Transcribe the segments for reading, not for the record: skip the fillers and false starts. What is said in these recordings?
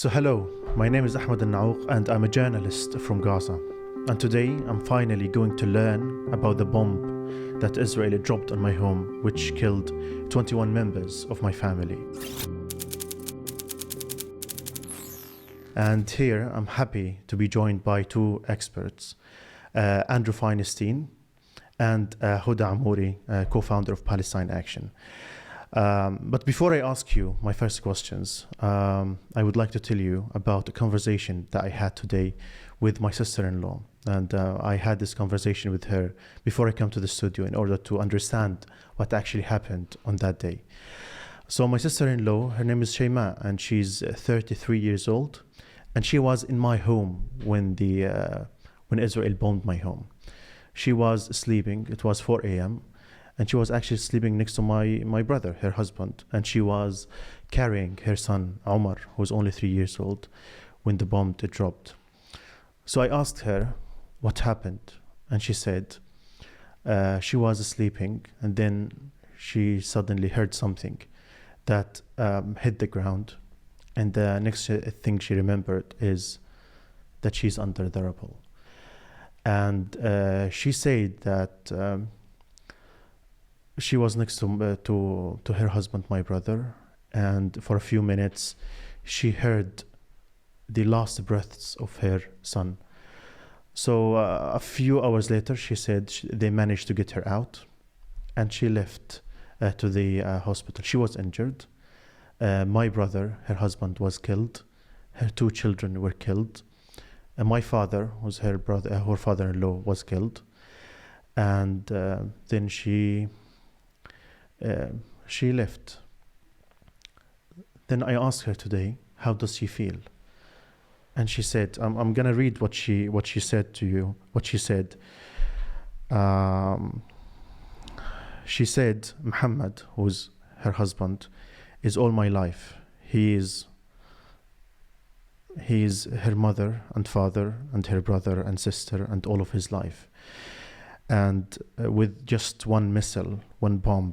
So hello, my name is Ahmed Alnaouq and I'm a journalist from Gaza. And today I'm finally going to learn about the bomb that Israel dropped on my home, which killed 21 members of my family. And here I'm happy to be joined by two experts, Andrew Feinstein and Huda Ammori, co-founder of Palestine Action. But before I ask you my first questions, I would like to tell you about a conversation that I had today with my sister-in-law. And I had this conversation with her before I come to the studio in order to understand what actually happened on that day. So my sister-in-law, her name is Shema, and she's 33 years old. And she was in my home when Israel bombed my home. She was sleeping, it was 4 a.m., and she was actually sleeping next to my brother, her husband. And she was carrying her son, Omar, who was only 3 years old, when the bomb dropped. So I asked her what happened. And she said she was sleeping, and then she suddenly heard something that hit the ground. And the next thing she remembered is that she's under the rubble. And she said that she was next to her husband, my brother, and for a few minutes she heard the last breaths of her son. So a few hours later, she said they managed to get her out, and she left to the hospital. She was injured. My brother, her husband, was killed. Her two children were killed. And my father, who's her brother, her father-in-law, was killed. And then she left. Then I asked her today, how does she feel? And she said, I'm gonna read what she said to you. What she said. She said, Muhammad, who's her husband, is all my life. He is her mother and father and her brother and sister and all of his life. And with just one missile, one bomb,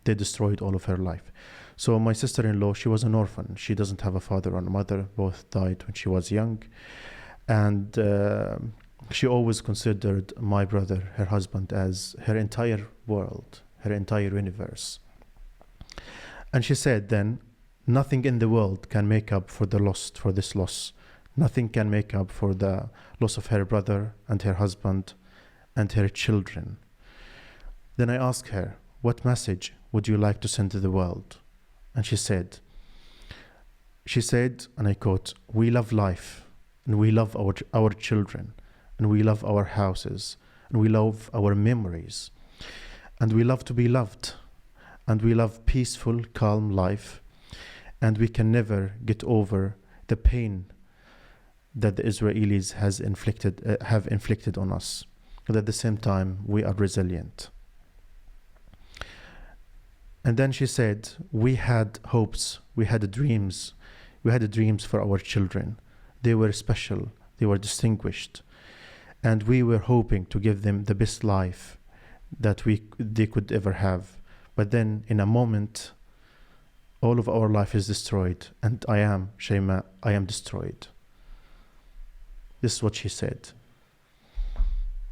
they destroyed all of her life. So my sister-in-law, she was an orphan. She doesn't have a father or a mother. Both died when she was young. And she always considered my brother, her husband, as her entire world, her entire universe. And she said then, nothing in the world can make up for this loss. Nothing can make up for the loss of her brother and her husband and her children. Then I asked her, what message would you like to send to the world? And she said, and I quote, we love life, and we love our children, and we love our houses, and we love our memories, and we love to be loved, and we love peaceful, calm life, and we can never get over the pain that the Israelis have inflicted on us. But at the same time, we are resilient. And then she said, we had hopes, we had dreams for our children. They were special, they were distinguished, and we were hoping to give them the best life that they could ever have. But then in a moment, all of our life is destroyed, and I am destroyed. This is what she said.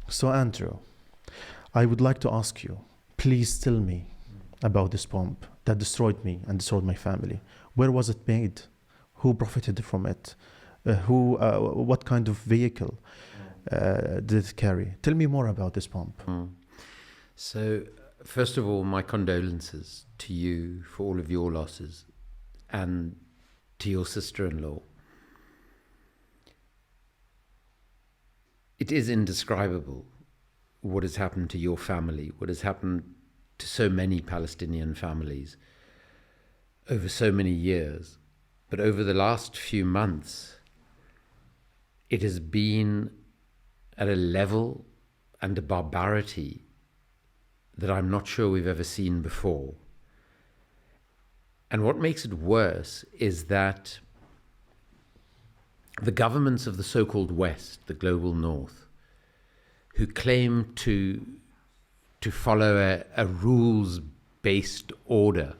So Andrew, I would like to ask you, please tell me about this bomb that destroyed me and destroyed my family. Where was it made? Who profited from it? What kind of vehicle did it carry? Tell me more about this bomb. So, first of all, my condolences to you for all of your losses and to your sister-in-law. It is indescribable what has happened to your family, what has happened to so many Palestinian families over so many years. But over the last few months, it has been at a level and a barbarity that I'm not sure we've ever seen before. And what makes it worse is that the governments of the so-called West, the global North, who claim to follow a rules-based order,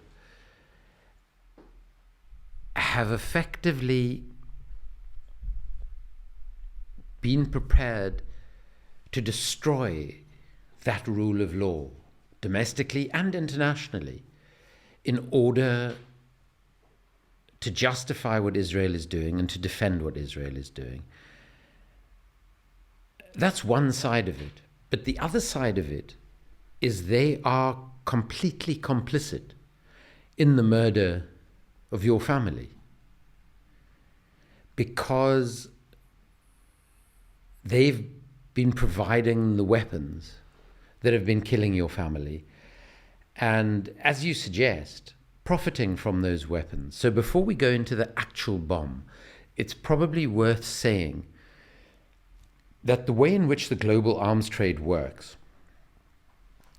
have effectively been prepared to destroy that rule of law, domestically and internationally, in order to justify what Israel is doing and to defend what Israel is doing. That's one side of it. But the other side of it is they are completely complicit in the murder of your family, because they've been providing the weapons that have been killing your family, and, as you suggest, profiting from those weapons. So before we go into the actual bomb, it's probably worth saying that the way in which the global arms trade works,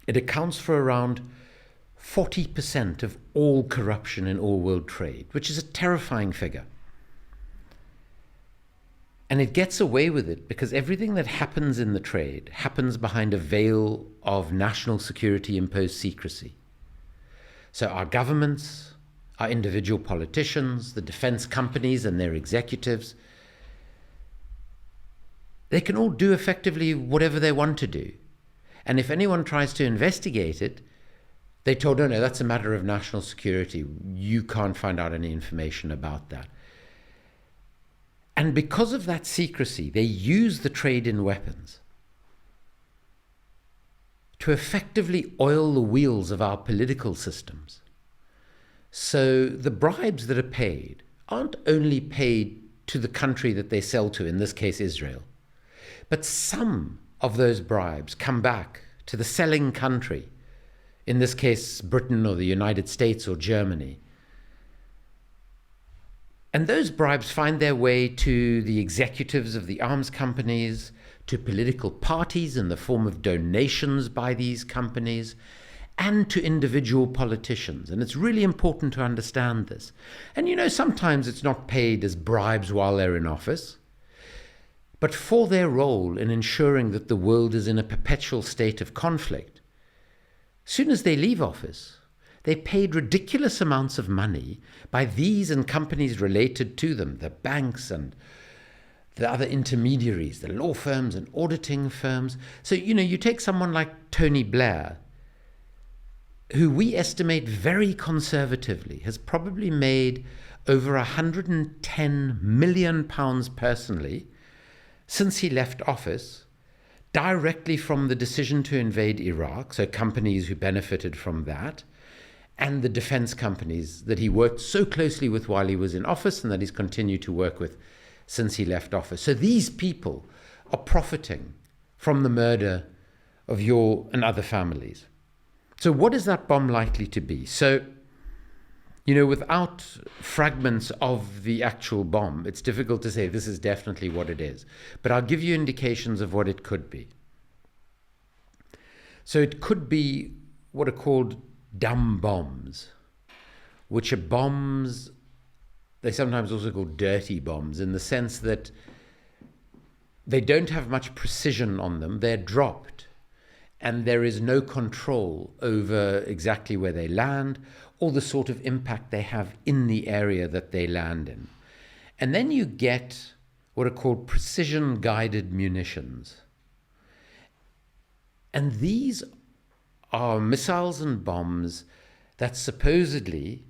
it accounts for around 40% of all corruption in all world trade, which is a terrifying figure. And it gets away with it because everything that happens in the trade happens behind a veil of national security imposed secrecy. So our governments, our individual politicians, the defense companies and their executives, they can all do effectively whatever they want to do. And if anyone tries to investigate it, they're told, oh no, that's a matter of national security. You can't find out any information about that. And because of that secrecy, they use the trade in weapons to effectively oil the wheels of our political systems. So the bribes that are paid aren't only paid to the country that they sell to, in this case Israel, but some of those bribes come back to the selling country, in this case Britain or the United States or Germany. And those bribes find their way to the executives of the arms companies, to political parties in the form of donations by these companies, and to individual politicians. And it's really important to understand this. And sometimes it's not paid as bribes while they're in office, but for their role in ensuring that the world is in a perpetual state of conflict. As soon as they leave office, they paid ridiculous amounts of money by these and companies related to them, the banks and the other intermediaries, the law firms and auditing firms. So, you take someone like Tony Blair, who we estimate very conservatively has probably made over £110 million personally since he left office, directly from the decision to invade Iraq, so companies who benefited from that, and the defense companies that he worked so closely with while he was in office and that he's continued to work with since he left office. So these people are profiting from the murder of your and other families. So what is that bomb likely to be? So, without fragments of the actual bomb, it's difficult to say this is definitely what it is. But I'll give you indications of what it could be. So it could be what are called dumb bombs, which are bombs, they're sometimes also called dirty bombs, in the sense that they don't have much precision on them. They're dropped, and there is no control over exactly where they land or the sort of impact they have in the area that they land in. And then you get what are called precision-guided munitions. And these are missiles and bombs that supposedly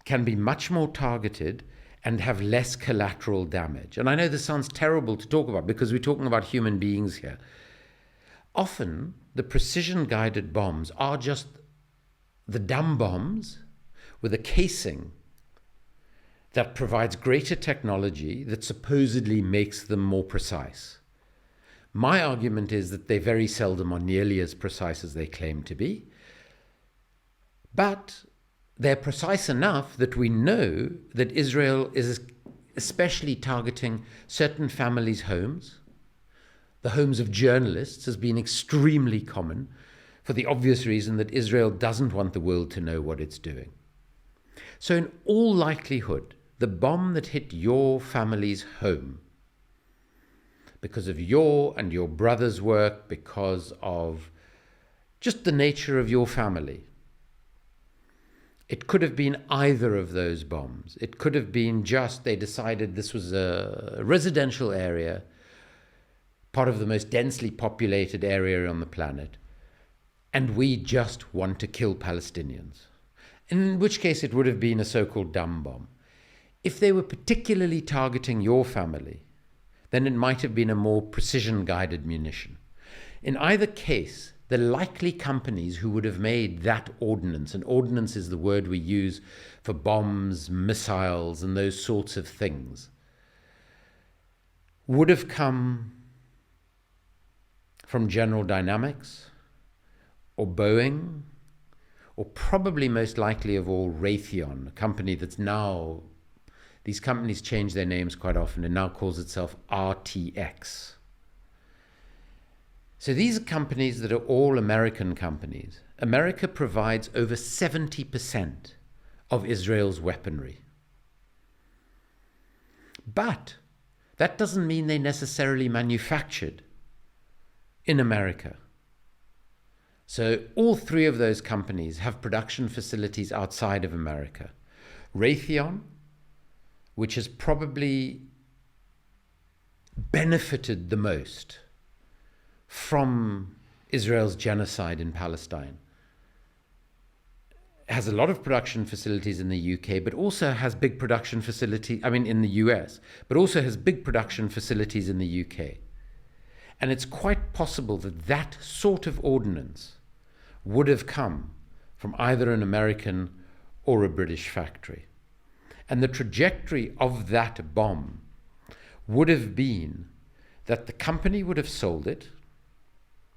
can be much more targeted and have less collateral damage. And I know this sounds terrible to talk about because we're talking about human beings here. Often, the precision-guided bombs are just the dumb bombs with a casing that provides greater technology that supposedly makes them more precise. My argument is that they very seldom are nearly as precise as they claim to be, but they're precise enough that we know that Israel is especially targeting certain families' homes. The homes of journalists has been extremely common for the obvious reason that Israel doesn't want the world to know what it's doing. So in all likelihood, the bomb that hit your family's home, because of your and your brother's work, because of just the nature of your family, it could have been either of those bombs. It could have been just they decided this was a residential area part of the most densely populated area on the planet, and we just want to kill Palestinians. In which case it would have been a so-called dumb bomb. If they were particularly targeting your family, then it might have been a more precision-guided munition. In either case, the likely companies who would have made that ordnance, and ordnance is the word we use for bombs, missiles, and those sorts of things, would have come from General Dynamics or Boeing, or probably most likely of all Raytheon, a company that's now, these companies change their names quite often, and now calls itself RTX. So these are companies that are all American companies. America provides over 70% of Israel's weaponry. But that doesn't mean they necessarily manufactured in America. So all three of those companies have production facilities outside of America. Raytheon, which has probably benefited the most from Israel's genocide in Palestine, has a lot of production facilities in the UK, but also has big production facilities, in the US, but also has big production facilities in the UK. And it's quite possible that that sort of ordnance would have come from either an American or a British factory. And the trajectory of that bomb would have been that the company would have sold it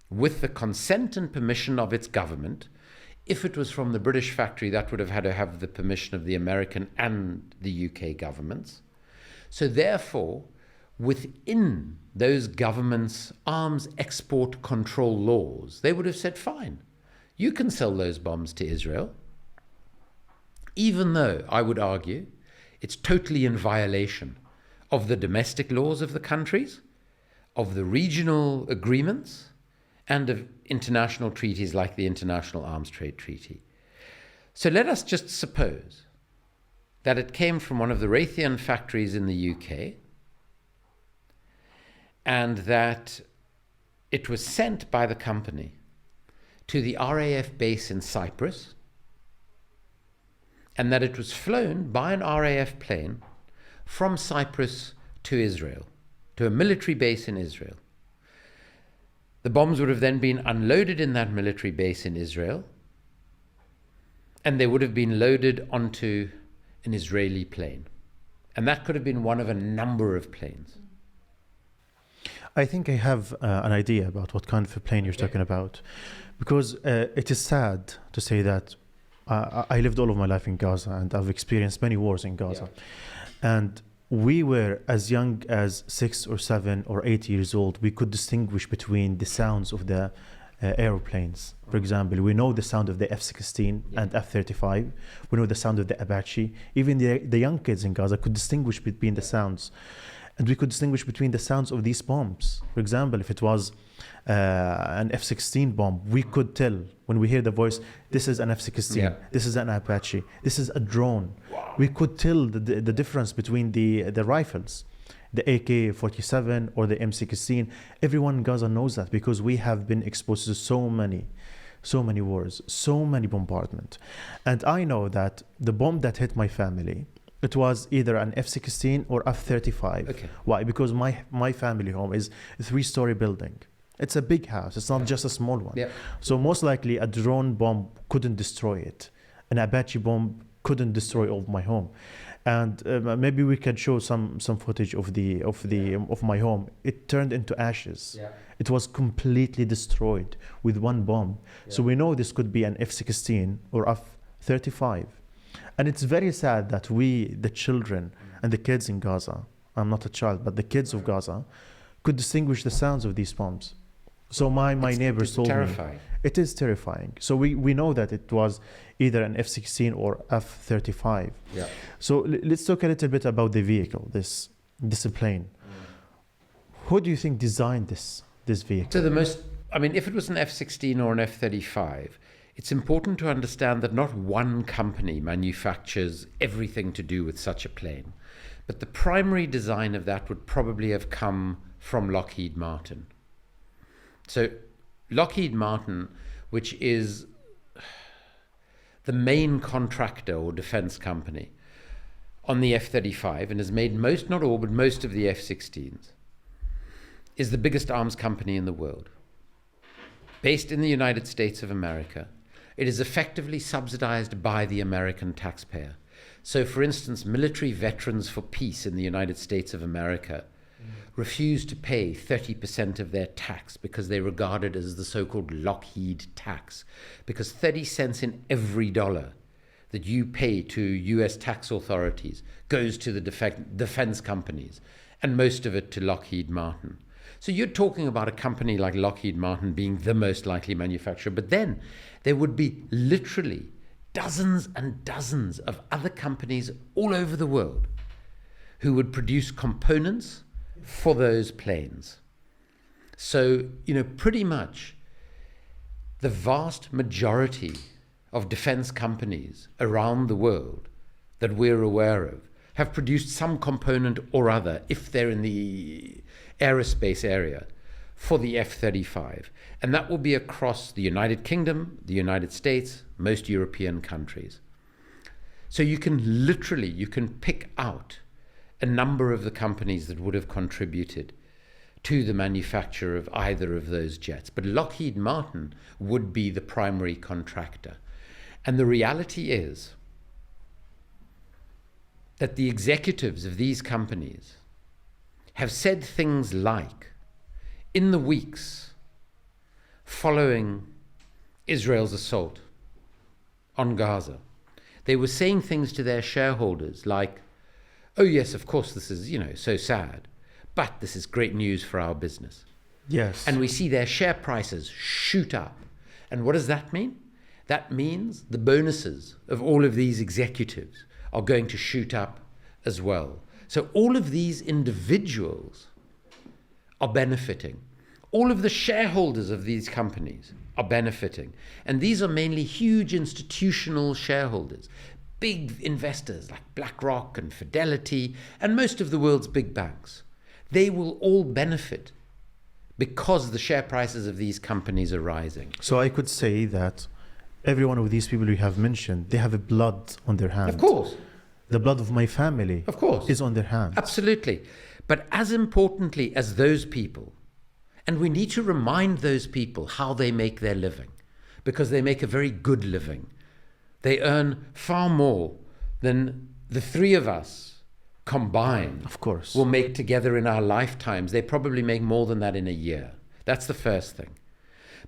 with the consent and permission of its government. If it was from the British factory, that would have had to have the permission of the American and the UK governments. So therefore, within those governments' arms export control laws, they would have said, fine, you can sell those bombs to Israel, even though, I would argue, it's totally in violation of the domestic laws of the countries, of the regional agreements, and of international treaties like the International Arms Trade Treaty. So let us just suppose that it came from one of the Raytheon factories in the UK, and that it was sent by the company to the RAF base in Cyprus, and that it was flown by an RAF plane from Cyprus to Israel, to a military base in Israel. The bombs would have then been unloaded in that military base in Israel, and they would have been loaded onto an Israeli plane. And that could have been one of a number of planes. I think I have an idea about what kind of a plane you're talking about, because it is sad to say that I lived all of my life in Gaza, and I've experienced many wars in Gaza. And we were as young as 6 or 7 or 8 years old. We could distinguish between the sounds of the aeroplanes. For example, we know the sound of the F-16 and F-35. We know the sound of the Apache. Even the young kids in Gaza could distinguish between the sounds. And we could distinguish between the sounds of these bombs. For example, if it was an F-16 bomb, we could tell when we hear the voice, this is an F-16, this is an Apache, this is a drone. Wow. We could tell the difference between the rifles, the AK-47 or the M16. Everyone in Gaza knows that because we have been exposed to so many wars, so many bombardment. And I know that the bomb that hit my family, it was either an F-16 or F-35. Okay. Why? Because my family home is a 3-story building. It's a big house. It's not just a small one. Yeah. So most likely a drone bomb couldn't destroy it. An Apache bomb couldn't destroy all of my home. And maybe we can show some footage of my home. It turned into ashes. Yeah. It was completely destroyed with one bomb. Yeah. So we know this could be an F-16 or F-35. And it's very sad that we, the children and the kids in Gaza, I'm not a child, but the kids of Gaza, could distinguish the sounds of these bombs. So my neighbors told me. It is terrifying. So we know that it was either an F-16 or F-35. Yeah. So let's talk a little bit about the vehicle, this plane. Who do you think designed this vehicle? So if it was an F-16 or an F-35, it's important to understand that not one company manufactures everything to do with such a plane. But the primary design of that would probably have come from Lockheed Martin. So Lockheed Martin, which is the main contractor or defense company on the F-35 and has made most, not all, but most of the F-16s, is the biggest arms company in the world. Based in the United States of America, it is effectively subsidized by the American taxpayer. So, for instance, military veterans for peace in the United States of America refuse to pay 30% of their tax because they regard it as the so-called Lockheed tax, because 30 cents in every dollar that you pay to US tax authorities goes to the defense companies, and most of it to Lockheed Martin. So you're talking about a company like Lockheed Martin being the most likely manufacturer, but then there would be literally dozens and dozens of other companies all over the world who would produce components for those planes. So, pretty much the vast majority of defense companies around the world that we're aware of have produced some component or other, if they're in the aerospace area, for the F-35. And that will be across the United Kingdom, the United States, most European countries. So you can pick out a number of the companies that would have contributed to the manufacture of either of those jets. But Lockheed Martin would be the primary contractor. And the reality is that the executives of these companies have said things like, in the weeks following Israel's assault on Gaza, they were saying things to their shareholders like, oh yes, of course this is, so sad, but this is great news for our business. Yes. And we see their share prices shoot up. And what does that mean? That means the bonuses of all of these executives are going to shoot up as well. So all of these individuals are benefiting. All of the shareholders of these companies are benefiting. And these are mainly huge institutional shareholders, big investors like BlackRock and Fidelity and most of the world's big banks. They will all benefit because the share prices of these companies are rising. So I could say that every one of these people you have mentioned, they have a blood on their hands. Of course. The blood of my family, of course, is on their hands. Absolutely. But as importantly as those people, and we need to remind those people how they make their living, because they make a very good living. They earn far more than the three of us combined, of course, will make together in our lifetimes. They probably make more than that in a year. That's the first thing.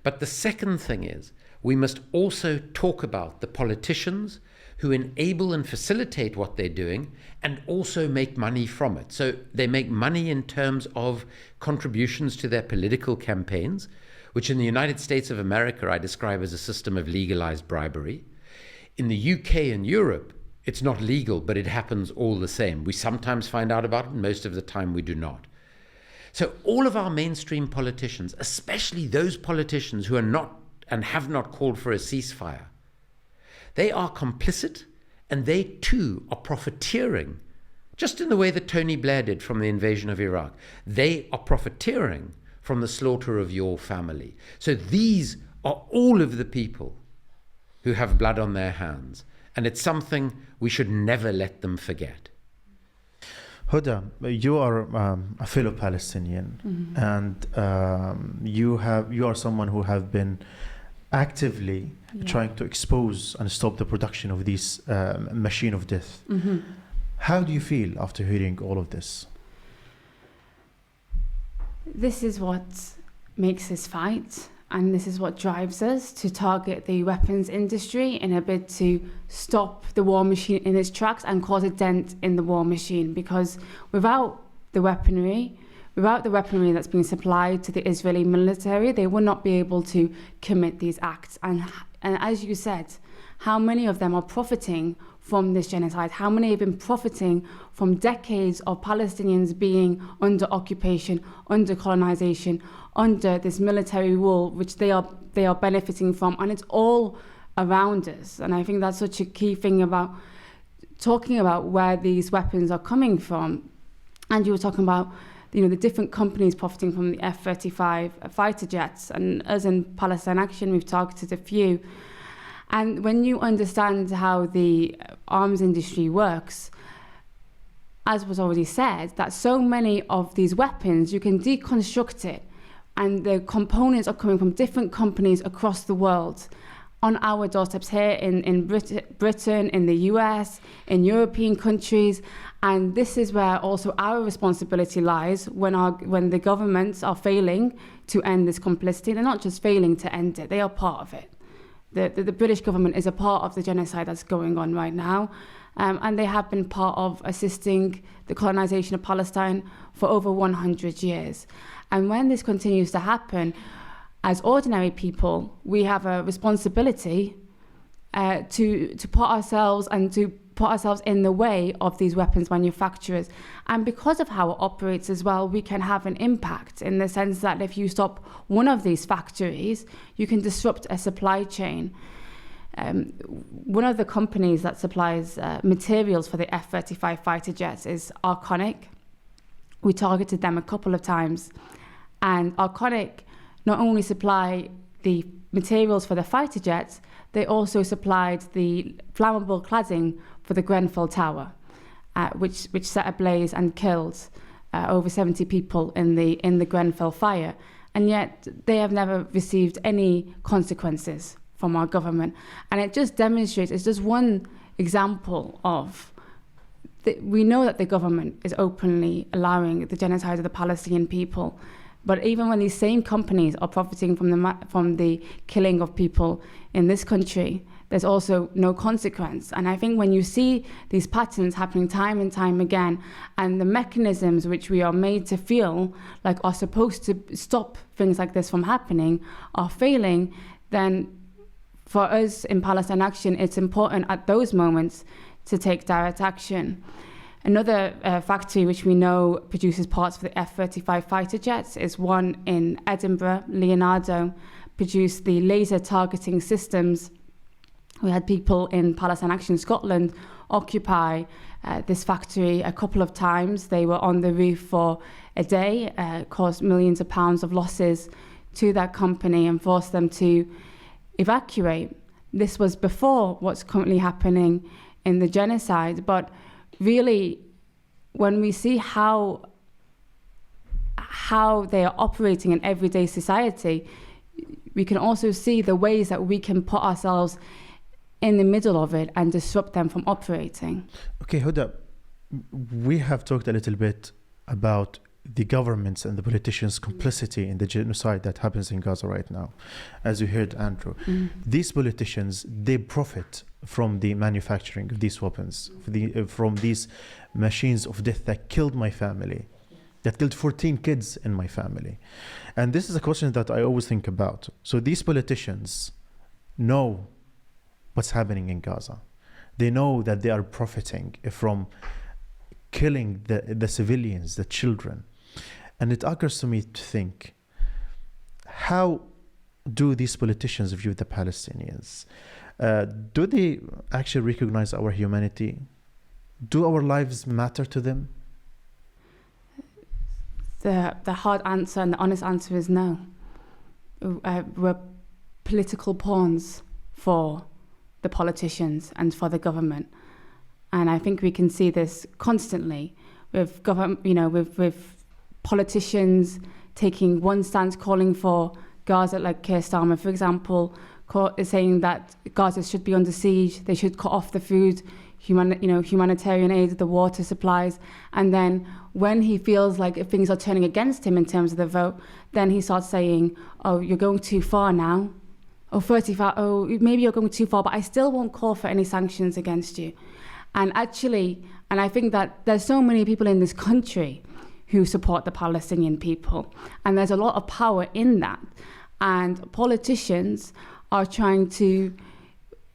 But the second thing is, we must also talk about the politicians who enable and facilitate what they're doing and also make money from it. So they make money in terms of contributions to their political campaigns, which in the United States of America I describe as a system of legalized bribery. In the UK and Europe, it's not legal, but it happens all the same. We sometimes find out about it, and most of the time we do not. So all of our mainstream politicians, especially those politicians who are not and have not called for a ceasefire, they are complicit, and they too are profiteering, just in the way that Tony Blair did from the invasion of Iraq. They are profiteering from the slaughter of your family. So these are all of the people who have blood on their hands, and it's something we should never let them forget. Huda, you are a fellow Palestinian, and you are someone who have been actively trying to expose and stop the production of this machine of death. How do you feel after hearing all of this? This is what makes us fight, and this is what drives us to target the weapons industry in a bid to stop the war machine in its tracks and cause a dent in the war machine. Because without the weaponry that's being supplied to the Israeli military, they will not be able to commit these acts. And as you said, how many of them are profiting from this genocide? How many have been profiting from decades of Palestinians being under occupation, under colonization, under this military rule, which they are benefiting from? And it's all around us. And I think that's such a key thing about talking about where these weapons are coming from. And you were talking about, the different companies profiting from the F-35 fighter jets. And us in Palestine Action, we've targeted a few. And when you understand how the arms industry works, as was already said, that so many of these weapons, you can deconstruct it, and the components are coming from different companies across the world, on our doorsteps here in Britain, in the US, in European countries. And this is where also our responsibility lies when the governments are failing to end this complicity. They're not just failing to end it, they are part of it. The British government is a part of the genocide that's going on right now. And they have been part of assisting the colonization of Palestine for over 100 years. And when this continues to happen, as ordinary people, we have a responsibility to put ourselves in the way of these weapons manufacturers. And because of how it operates as well, we can have an impact in the sense that if you stop one of these factories, you can disrupt a supply chain. One of the companies that supplies materials for the F-35 fighter jets is Arconic. We targeted them a couple of times. And Arconic not only supply the materials for the fighter jets, they also supplied the flammable cladding for the Grenfell Tower, which set ablaze and killed over 70 people in the Grenfell fire. And yet they have never received any consequences from our government. And it just demonstrates, it's just one example of, we know that the government is openly allowing the genocide of the Palestinian people. But even when these same companies are profiting from the killing of people in this country, there's also no consequence. And I think when you see these patterns happening time and time again, and the mechanisms which we are made to feel like are supposed to stop things like this from happening are failing, then for us in Palestine Action, it's important at those moments to take direct action. Another factory which we know produces parts for the F-35 fighter jets is one in Edinburgh. Leonardo produced the laser targeting systems. We had people in Palestine Action Scotland occupy this factory a couple of times. They were on the roof for a day, caused millions of pounds of losses to that company and forced them to evacuate. This was before what's currently happening in the genocide, but really, when we see how they are operating in everyday society, we can also see the ways that we can put ourselves in the middle of it and disrupt them from operating. Okay, Huda, we have talked a little bit about the government's and the politicians' complicity in the genocide that happens in Gaza right now. As you heard, Andrew, these politicians, they profit from the manufacturing of these weapons, from these machines of death that killed my family, that killed 14 kids in my family. And this is a question that I always think about. So these politicians know what's happening in Gaza. They know that they are profiting from killing the civilians, the children. And it occurs to me to think, how do these politicians view the Palestinians? Do they actually recognize our humanity? Do our lives matter to them? The hard answer and the honest answer is no. We're political pawns for the politicians and for the government. And I think we can see this constantly with with politicians taking one stance, calling for Gaza, like Keir Starmer, for example, is saying that Gaza should be under siege, they should cut off the food, humanitarian aid, the water supplies. And then when he feels like if things are turning against him in terms of the vote, then he starts saying, oh, you're going too far now. Oh, 35, oh, maybe you're going too far, but I still won't call for any sanctions against you. And I think that there's so many people in this country who support the Palestinian people. And there's a lot of power in that. And politicians are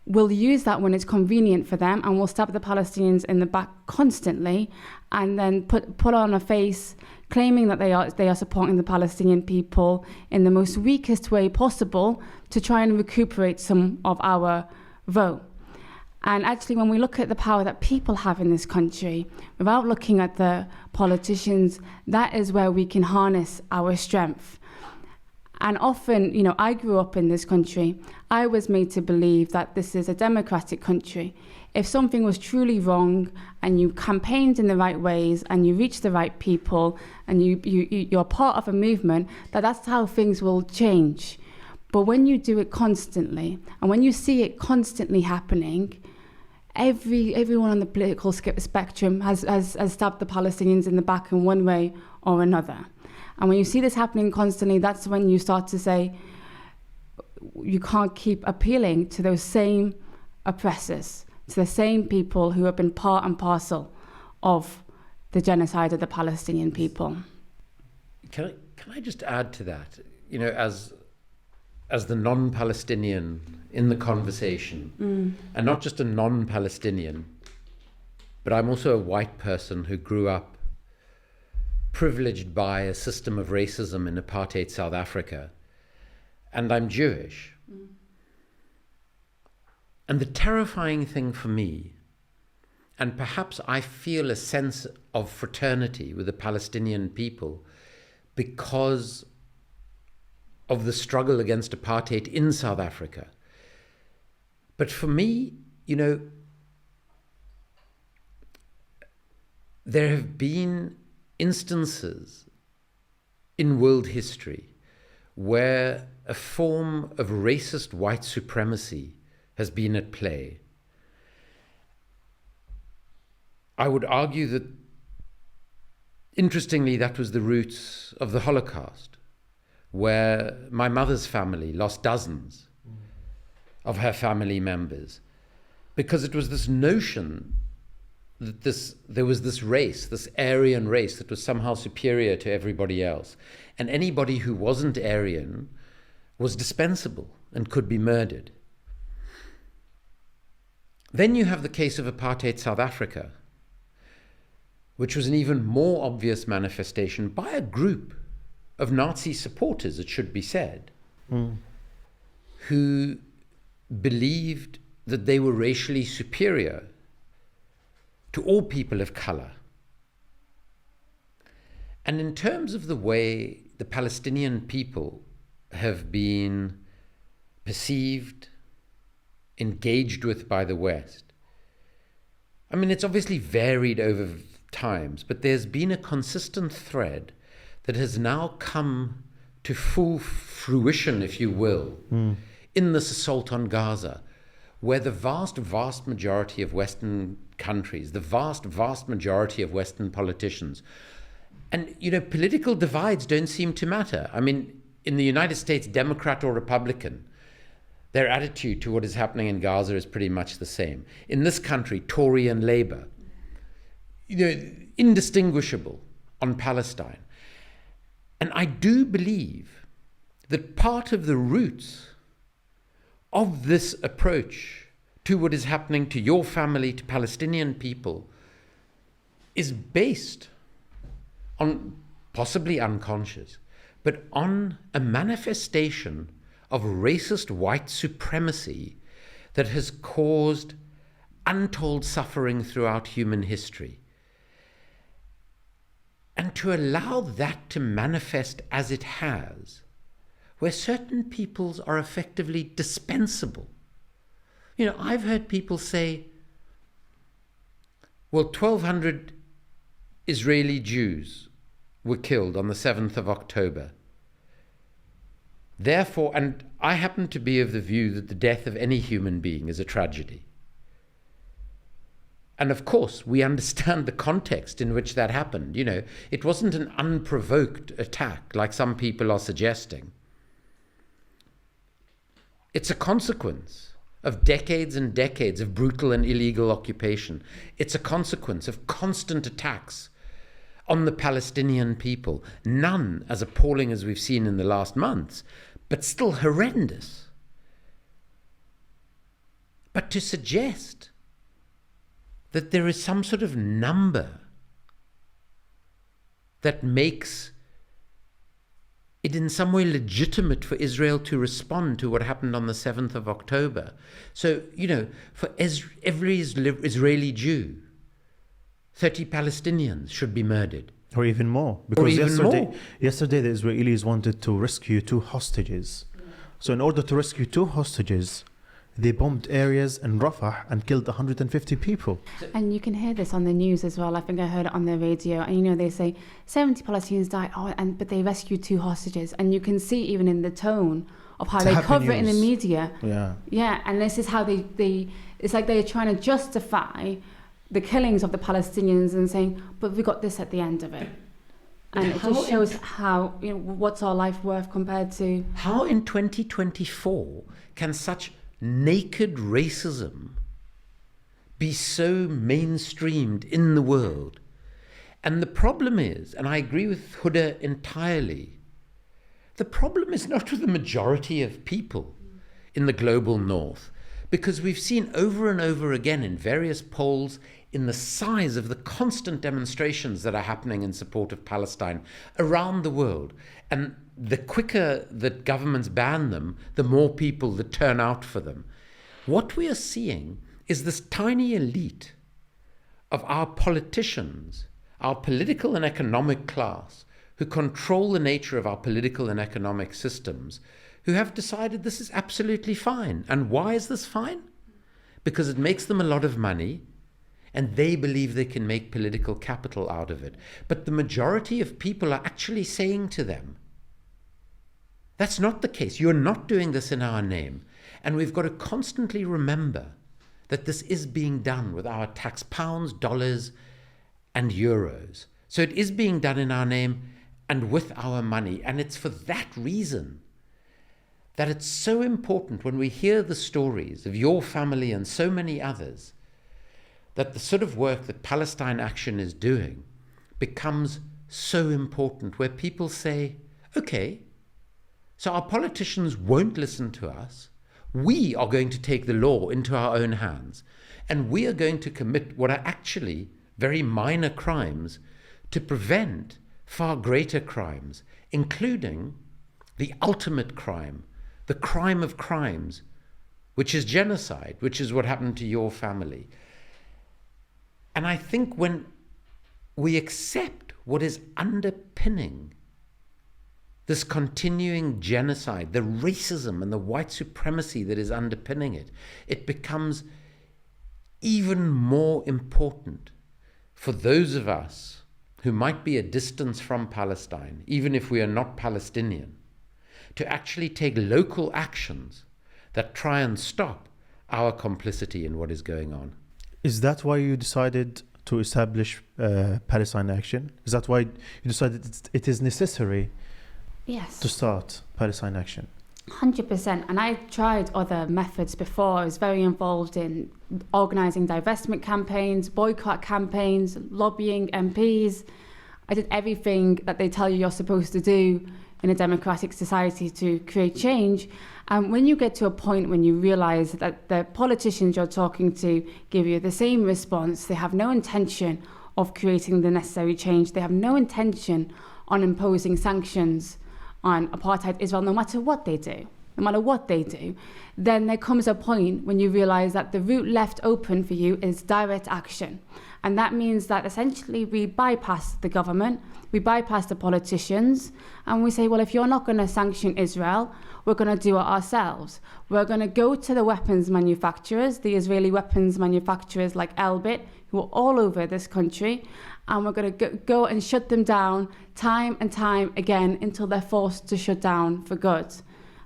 will use that when it's convenient for them and will stab the Palestinians in the back constantly and then put on a face claiming that they are supporting the Palestinian people in the most weakest way possible to try and recuperate some of our vote. And actually, when we look at the power that people have in this country, without looking at the politicians, that is where we can harness our strength. And often, you know, I grew up in this country. I was made to believe that this is a democratic country. If something was truly wrong and you campaigned in the right ways and you reached the right people and you're part of a movement, that's how things will change. But when you do it constantly and when you see it constantly happening, everyone on the political spectrum has stabbed the Palestinians in the back in one way or another. And when you see this happening constantly, that's when you start to say, you can't keep appealing to those same oppressors, to the same people who have been part and parcel of the genocide of the Palestinian people. Can I just add to that? You know, as the non-Palestinian in the conversation, and not just a non-Palestinian, but I'm also a white person who grew up privileged by a system of racism in apartheid South Africa, and I'm Jewish. And the terrifying thing for me, and perhaps I feel a sense of fraternity with the Palestinian people because of the struggle against apartheid in South Africa. But for me, you know, there have been instances in world history where a form of racist white supremacy has been at play. I would argue that, interestingly, that was the roots of the Holocaust, where my mother's family lost dozens of her family members, because it was this notion that there was this race, this Aryan race that was somehow superior to everybody else. And anybody who wasn't Aryan was dispensable and could be murdered. Then you have the case of apartheid South Africa, which was an even more obvious manifestation by a group of Nazi supporters, it should be said, who believed that they were racially superior to all people of color. And in terms of the way the Palestinian people have been perceived, engaged with by the West, I mean, it's obviously varied over times, but there's been a consistent thread that has now come to full fruition, if you will, in this assault on Gaza, where the vast, vast majority of Western countries, the vast, vast majority of Western politicians, and, you know, political divides don't seem to matter. I mean, in the United States, Democrat or Republican, their attitude to what is happening in Gaza is pretty much the same. In this country, Tory and Labour, you know, indistinguishable on Palestine. And I do believe that part of the roots of this approach to what is happening to your family, to Palestinian people, is based on, possibly unconscious, but on a manifestation of racist white supremacy that has caused untold suffering throughout human history. And to allow that to manifest as it has, where certain peoples are effectively dispensable. You know, I've heard people say, well, 1,200 Israeli Jews were killed on the 7th of October. Therefore, and I happen to be of the view that the death of any human being is a tragedy. And of course, we understand the context in which that happened. You know, it wasn't an unprovoked attack like some people are suggesting. It's a consequence of decades and decades of brutal and illegal occupation. It's a consequence of constant attacks on the Palestinian people, none as appalling as we've seen in the last months, but still horrendous. But to suggest that there is some sort of number that makes it in some way legitimate for Israel to respond to what happened on the 7th of October? So, for every Israeli Jew, 30 Palestinians should be murdered. Or even more. Because even yesterday the Israelis wanted to rescue 2 hostages. So in order to rescue 2 hostages, they bombed areas in Rafah and killed 150 people. And you can hear this on the news as well. I think I heard it on the radio. And they say 70 Palestinians died, but they rescued 2 hostages. And you can see even in the tone of how they cover it in the media. Yeah, and this is how they it's like they're trying to justify the killings of the Palestinians and saying, but we got this at the end of it. And it just shows how, what's our life worth compared to... How in 2024 can such naked racism be so mainstreamed in the world? And the problem is, and I agree with Huda entirely, the problem is not with the majority of people in the global north, because we've seen over and over again in various polls in the size of the constant demonstrations that are happening in support of Palestine around the world. And the quicker that governments ban them, the more people that turn out for them. What we are seeing is this tiny elite of our politicians, our political and economic class, who control the nature of our political and economic systems, who have decided this is absolutely fine. And why is this fine? Because it makes them a lot of money, and they believe they can make political capital out of it. But the majority of people are actually saying to them, that's not the case. You're not doing this in our name. And we've got to constantly remember that this is being done with our tax pounds, dollars, and euros. So it is being done in our name and with our money. And it's for that reason that it's so important when we hear the stories of your family and so many others, that the sort of work that Palestine Action is doing becomes so important, where people say, okay, so our politicians won't listen to us. We are going to take the law into our own hands, and we are going to commit what are actually very minor crimes to prevent far greater crimes, including the ultimate crime, the crime of crimes, which is genocide, which is what happened to your family. And I think when we accept what is underpinning this continuing genocide, the racism and the white supremacy that is underpinning it, it becomes even more important for those of us who might be a distance from Palestine, even if we are not Palestinian, to actually take local actions that try and stop our complicity in what is going on. Is that why you decided to establish Palestine Action? Is that why you decided it is necessary Yes. to start Palestine Action? 100%. And I tried other methods before. I was very involved in organising divestment campaigns, boycott campaigns, lobbying MPs. I did everything that they tell you you're supposed to do in a democratic society to create change. And when you get to a point when you realise that the politicians you're talking to give you the same response, they have no intention of creating the necessary change, they have no intention on imposing sanctions on apartheid Israel, no matter what they do, then there comes a point when you realise that the route left open for you is direct action. And that means that essentially we bypass the government, we bypass the politicians, and we say, well, if you're not going to sanction Israel, we're going to do it ourselves. We're going to go to the weapons manufacturers, the Israeli weapons manufacturers like Elbit, who are all over this country, and we're going to go and shut them down time and time again until they're forced to shut down for good.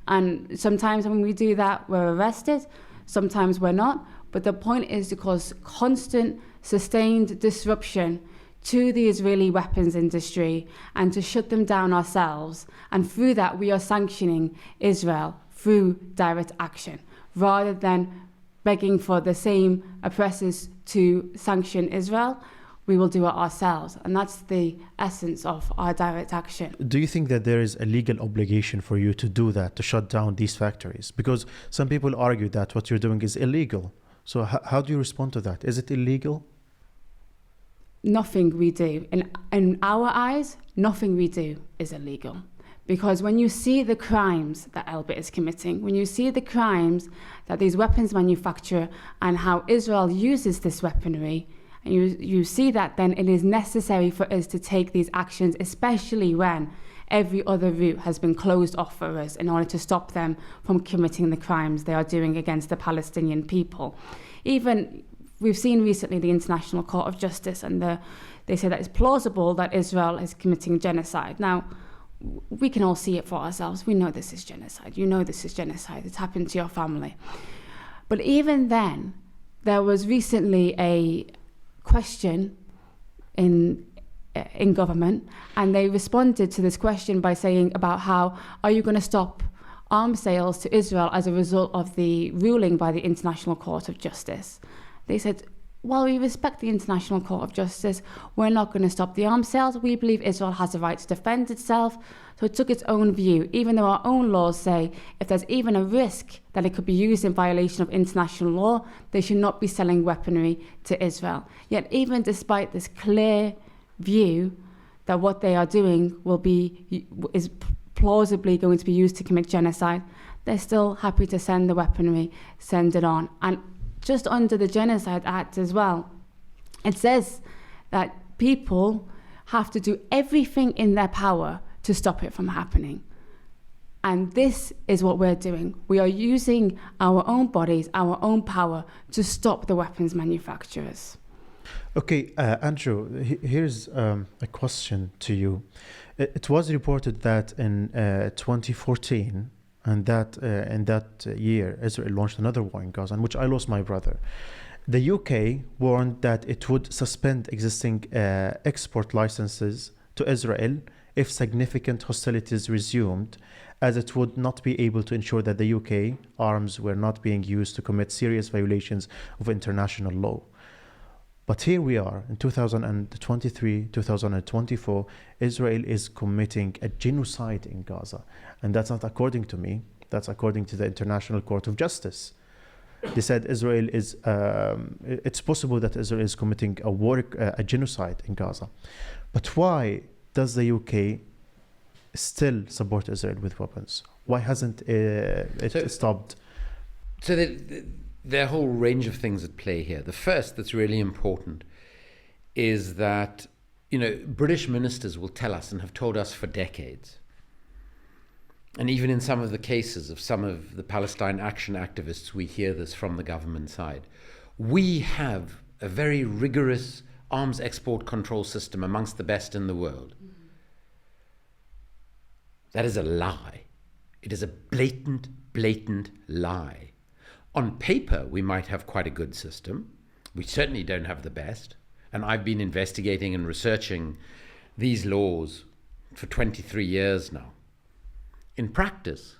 And sometimes when we do that, we're arrested, sometimes we're not. But the point is to cause constant, sustained disruption to the Israeli weapons industry and to shut them down ourselves. And through that, we are sanctioning Israel through direct action, rather than begging for the same oppressors to sanction Israel. We will do it ourselves. And that's the essence of our direct action. Do you think that there is a legal obligation for you to do that, to shut down these factories? Because some people argue that what you're doing is illegal. So how do you respond to that? Is it illegal? Nothing we do, in our eyes, nothing we do is illegal. Because when you see the crimes that Elbit is committing, when you see the crimes that these weapons manufacture and how Israel uses this weaponry, and you see that, then it is necessary for us to take these actions, especially when every other route has been closed off for us in order to stop them from committing the crimes they are doing against the Palestinian people. Even we've seen recently the International Court of Justice, and they say that it's plausible that Israel is committing genocide. Now, we can all see it for ourselves. We know this is genocide. You know this is genocide. It's happened to your family. But even then, there was recently a question in government, and they responded to this question by saying about how, are you going to stop arms sales to Israel as a result of the ruling by the International Court of Justice? They said, while we respect the International Court of Justice, we're not going to stop the arms sales. We believe Israel has a right to defend itself. So it took its own view, even though our own laws say if there's even a risk that it could be used in violation of international law, they should not be selling weaponry to Israel. Yet even despite this clear view that what they are doing is plausibly going to be used to commit genocide, they're still happy to send the weaponry, send it on. And just under the Genocide Act as well, it says that people have to do everything in their power to stop it from happening. And this is what we're doing. We are using our own bodies, our own power to stop the weapons manufacturers. Okay, Andrew, here's a question to you. It was reported that in 2014, and that in that year, Israel launched another war in Gaza, in which I lost my brother. The UK warned that it would suspend existing export licenses to Israel if significant hostilities resumed, as it would not be able to ensure that the UK arms were not being used to commit serious violations of international law. But here we are in 2023, 2024, Israel is committing a genocide in Gaza. And that's not according to me, that's according to the International Court of Justice. They said Israel is, it's possible that Israel is committing a genocide in Gaza. But why does the UK still support Israel with weapons? Why hasn't it stopped? So there are a whole range of things at play here. The first that's really important is that, British ministers will tell us and have told us for decades, and even in some of the cases of some of the Palestine Action activists, we hear this from the government side. We have a very rigorous arms export control system amongst the best in the world. That is a lie. It is a blatant lie. On paper, we might have quite a good system. We certainly don't have the best. And I've been investigating and researching these laws for 23 years now. In practice,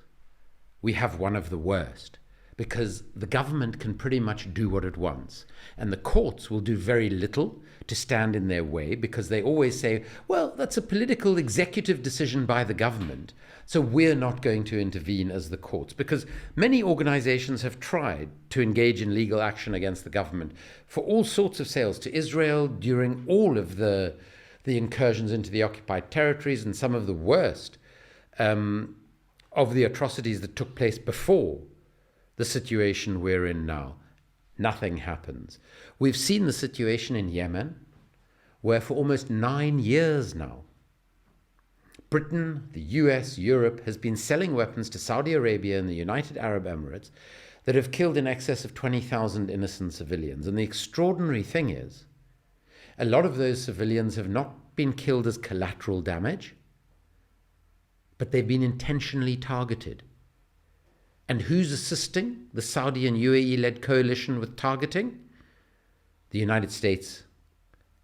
we have one of the worst, because the government can pretty much do what it wants. And the courts will do very little to stand in their way, because they always say, well, that's a political executive decision by the government, so we're not going to intervene as the courts. Because many organizations have tried to engage in legal action against the government for all sorts of sales to Israel during all of the incursions into the occupied territories, and some of the worst of the atrocities that took place before the situation we're in now. Nothing happens. We've seen the situation in Yemen, where for almost 9 years now, Britain, the US, Europe has been selling weapons to Saudi Arabia and the United Arab Emirates that have killed in excess of 20,000 innocent civilians. And the extraordinary thing is, a lot of those civilians have not been killed as collateral damage, but they've been intentionally targeted. And who's assisting the Saudi and UAE-led coalition with targeting? The United States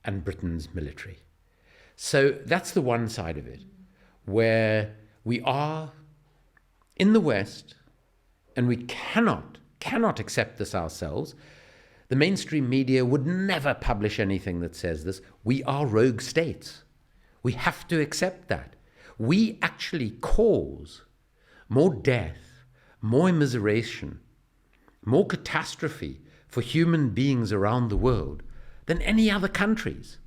and Britain's military. So that's the one side of it, where we are in the West, and we cannot accept this ourselves. The mainstream media would never publish anything that says this. We are rogue states. We have to accept that. We actually cause more death, more immiseration, more catastrophe for human beings around the world than any other countries.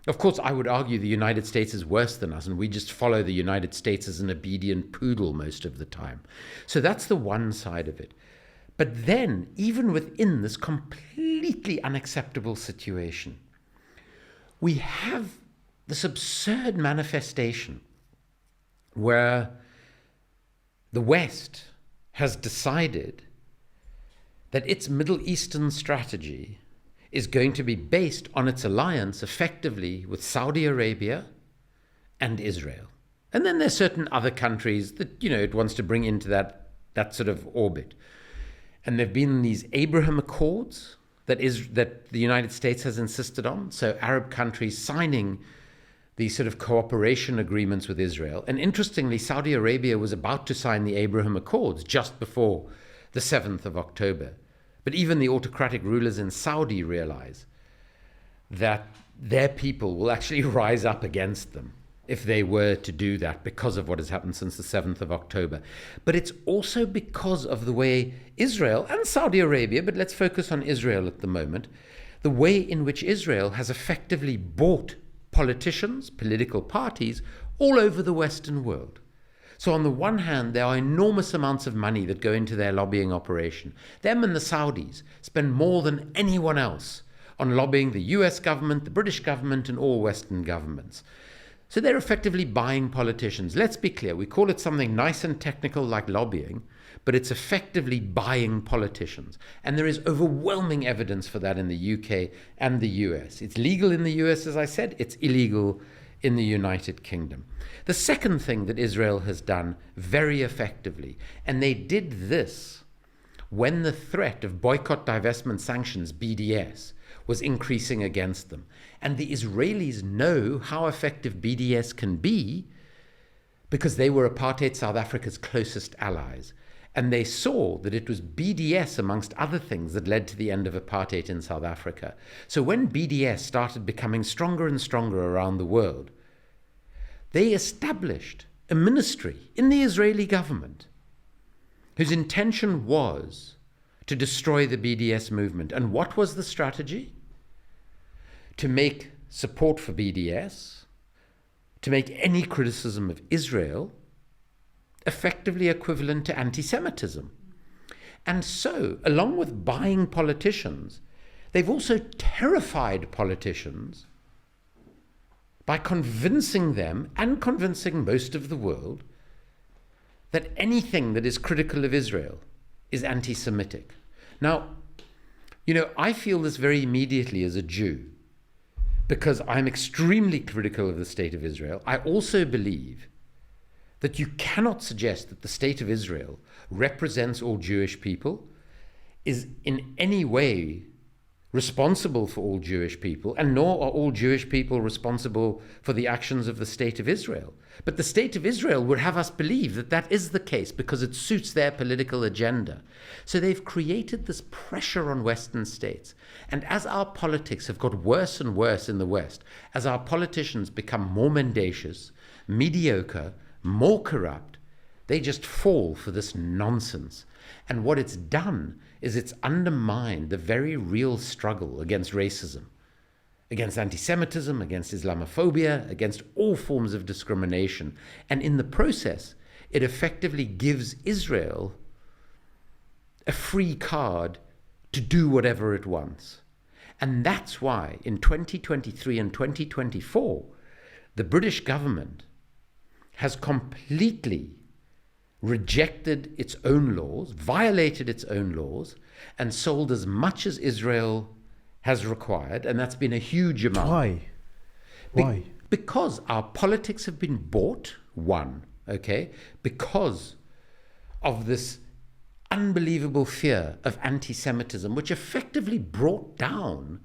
Of course, I would argue the United States is worse than us, and we just follow the United States as an obedient poodle most of the time. So that's the one side of it. But then, even within this completely unacceptable situation, we have this absurd manifestation where the West has decided that its Middle Eastern strategy is going to be based on its alliance effectively with Saudi Arabia and Israel. And then there's certain other countries that, it wants to bring into that sort of orbit. And there have been these Abraham Accords that the United States has insisted on. So Arab countries signing these sort of cooperation agreements with Israel. And interestingly, Saudi Arabia was about to sign the Abraham Accords just before the 7th of October. But even the autocratic rulers in Saudi realize that their people will actually rise up against them if they were to do that because of what has happened since the 7th of October. But it's also because of the way Israel and Saudi Arabia, but let's focus on Israel at the moment, the way in which Israel has effectively bought politicians, political parties, all over the Western world. So on the one hand, there are enormous amounts of money that go into their lobbying operation. Them and the Saudis spend more than anyone else on lobbying the US government, the British government, and all Western governments. So they're effectively buying politicians. Let's be clear, we call it something nice and technical like lobbying, but it's effectively buying politicians. And there is overwhelming evidence for that in the UK and the US. It's legal in the US, as I said, it's illegal in the United Kingdom. The second thing that Israel has done very effectively, and they did this when the threat of boycott, divestment, sanctions, BDS, was increasing against them. And the Israelis know how effective BDS can be because they were apartheid South Africa's closest allies. And they saw that it was BDS, amongst other things, that led to the end of apartheid in South Africa. So when BDS started becoming stronger and stronger around the world, they established a ministry in the Israeli government whose intention was to destroy the BDS movement. And what was the strategy? To make support for BDS, to make any criticism of Israel effectively equivalent to anti-Semitism. And so, along with buying politicians, they've also terrified politicians by convincing them, and convincing most of the world, that anything that is critical of Israel is anti-Semitic. Now, I feel this very immediately as a Jew, because I'm extremely critical of the state of Israel. I also believe that you cannot suggest that the state of Israel represents all Jewish people, is in any way responsible for all Jewish people, and nor are all Jewish people responsible for the actions of the state of Israel. But the state of Israel would have us believe that that is the case because it suits their political agenda. So they've created this pressure on Western states. And as our politics have got worse and worse in the West, as our politicians become more mendacious, mediocre, more corrupt, they just fall for this nonsense. And what it's done is it's undermined the very real struggle against racism, against anti-Semitism, against Islamophobia, against all forms of discrimination. And in the process, it effectively gives Israel a free card to do whatever it wants. And that's why in 2023 and 2024, the British government has completely rejected its own laws, violated its own laws, and sold as much as Israel has required, and that's been a huge amount. Why? Because our politics have been bought, because of this unbelievable fear of anti-Semitism, which effectively brought down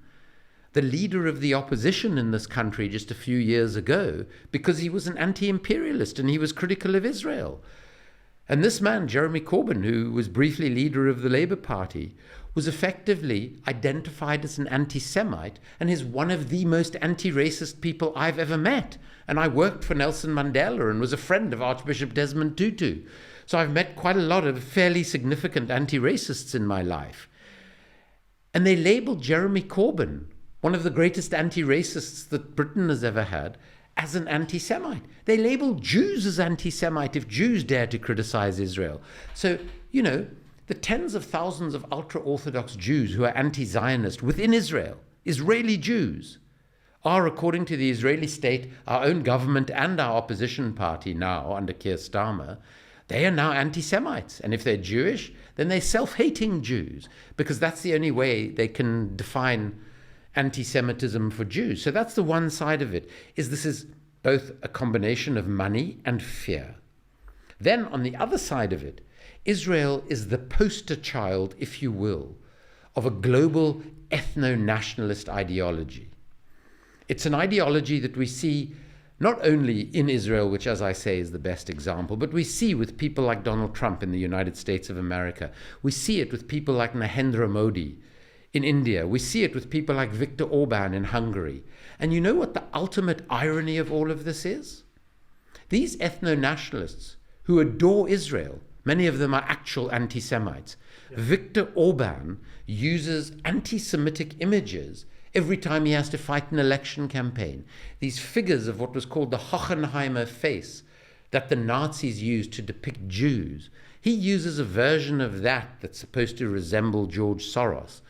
the leader of the opposition in this country just a few years ago because he was an anti-imperialist and he was critical of Israel. And this man, Jeremy Corbyn, who was briefly leader of the Labour Party, was effectively identified as an anti-Semite and is one of the most anti-racist people I've ever met. And I worked for Nelson Mandela and was a friend of Archbishop Desmond Tutu. So I've met quite a lot of fairly significant anti-racists in my life. And they labelled Jeremy Corbyn one of the greatest anti-racists that Britain has ever had, as an anti-Semite. They label Jews as anti-Semite if Jews dare to criticize Israel. So, you know, the tens of thousands of ultra-Orthodox Jews who are anti-Zionist within Israel, Israeli Jews, are, according to the Israeli state, our own government and our opposition party now, under Keir Starmer, they are now anti-Semites. And if they're Jewish, then they're self-hating Jews, because that's the only way they can define anti-Semitism for Jews. So that's the one side of it, is this is both a combination of money and fear. Then on the other side of it, Israel is the poster child, if you will, of a global ethno-nationalist ideology. It's an ideology that we see not only in Israel, which, as I say, is the best example, but we see with people like Donald Trump in the United States of America. We see it with people like Narendra Modi in India. We see it with people like Viktor Orban in Hungary. And you know what the ultimate irony of all of this is? These ethno-nationalists who adore Israel, many of them are actual anti-Semites. Yeah. Viktor Orban uses anti-Semitic images every time he has to fight an election campaign. These figures of what was called the Hochenheimer face that the Nazis used to depict Jews. He uses a version of that that's supposed to resemble George Soros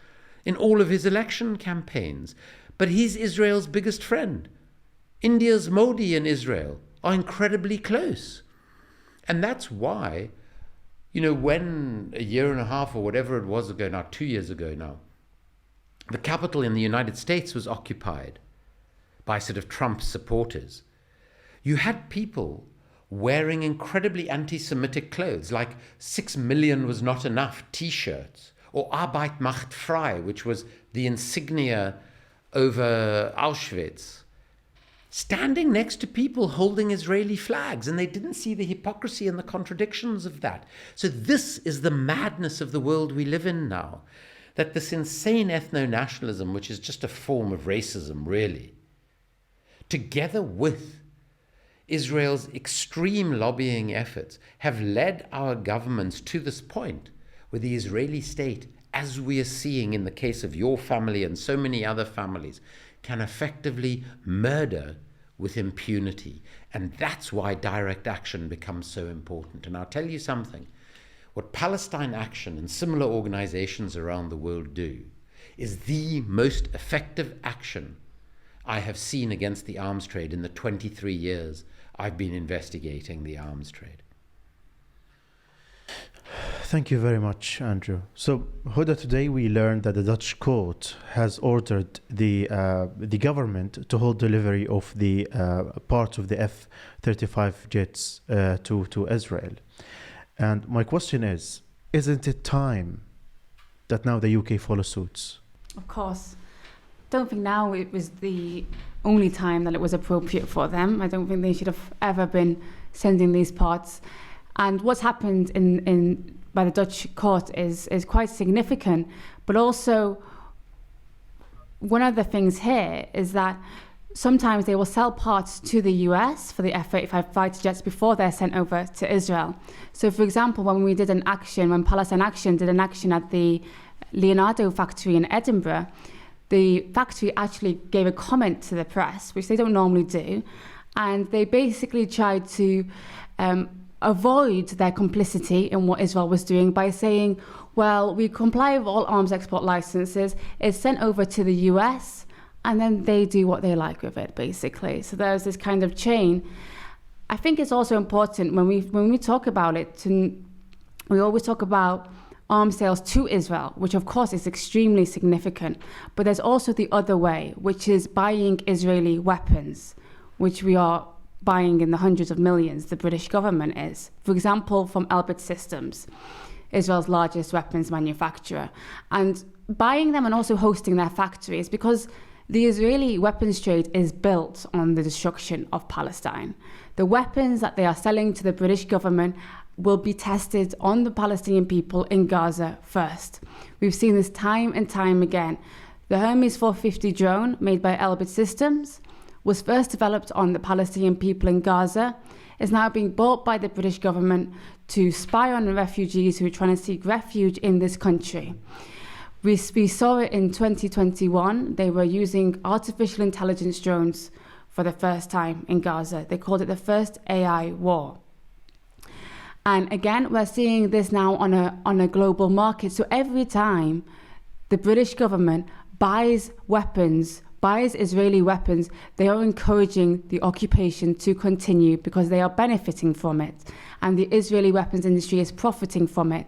in all of his election campaigns. But he's Israel's biggest friend. India's Modi and Israel are incredibly close. And that's why, you know, when a year and a half or whatever it was ago now, 2 years ago now, the capital in the United States was occupied by sort of Trump supporters. You had people wearing incredibly anti-Semitic clothes, like 6 million was not enough T-shirts, or Arbeit macht frei, which was the insignia over Auschwitz, standing next to people holding Israeli flags, and they didn't see the hypocrisy and the contradictions of that. So this is the madness of the world we live in now, that this insane ethno-nationalism, which is just a form of racism, really, together with Israel's extreme lobbying efforts, have led our governments to this point where the Israeli state, as we are seeing in the case of your family and so many other families, can effectively murder with impunity. And that's why direct action becomes so important. And I'll tell you something. What Palestine Action and similar organizations around the world do is the most effective action I have seen against the arms trade in the 23 years I've been investigating the arms trade. Thank you very much, Andrew. So, Huda, today we learned that the Dutch court has ordered the government to hold delivery of the parts of the F-35 jets to Israel. And my question is, isn't it time that now the UK follows suit? Of course. Don't think now it was the only time that it was appropriate for them. I don't think they should have ever been sending these parts. And what's happened by the Dutch court is quite significant. But also, one of the things here is that sometimes they will sell parts to the US for the F-35 fighter jets before they're sent over to Israel. So, for example, when Palestine Action did an action at the Leonardo factory in Edinburgh, the factory actually gave a comment to the press, which they don't normally do, and they basically tried to avoid their complicity in what Israel was doing by saying, well, we comply with all arms export licenses, it's sent over to the US, and then they do what they like with it, basically. So there's this kind of chain. I think it's also important when we talk about it, we always talk about arms sales to Israel, which of course is extremely significant. But there's also the other way, which is buying Israeli weapons, which we are buying in the hundreds of millions, the British government is. For example, from Elbit Systems, Israel's largest weapons manufacturer. And buying them and also hosting their factories, because the Israeli weapons trade is built on the destruction of Palestine. The weapons that they are selling to the British government will be tested on the Palestinian people in Gaza first. We've seen this time and time again. The Hermes 450 drone made by Elbit Systems was first developed on the Palestinian people in Gaza, is now being bought by the British government to spy on the refugees who are trying to seek refuge in this country. We saw it in 2021. They were using artificial intelligence drones for the first time in Gaza. They called it the first AI war. And again, we're seeing this now on a global market. So every time the British government buys Israeli weapons, they are encouraging the occupation to continue because they are benefiting from it. And the Israeli weapons industry is profiting from it.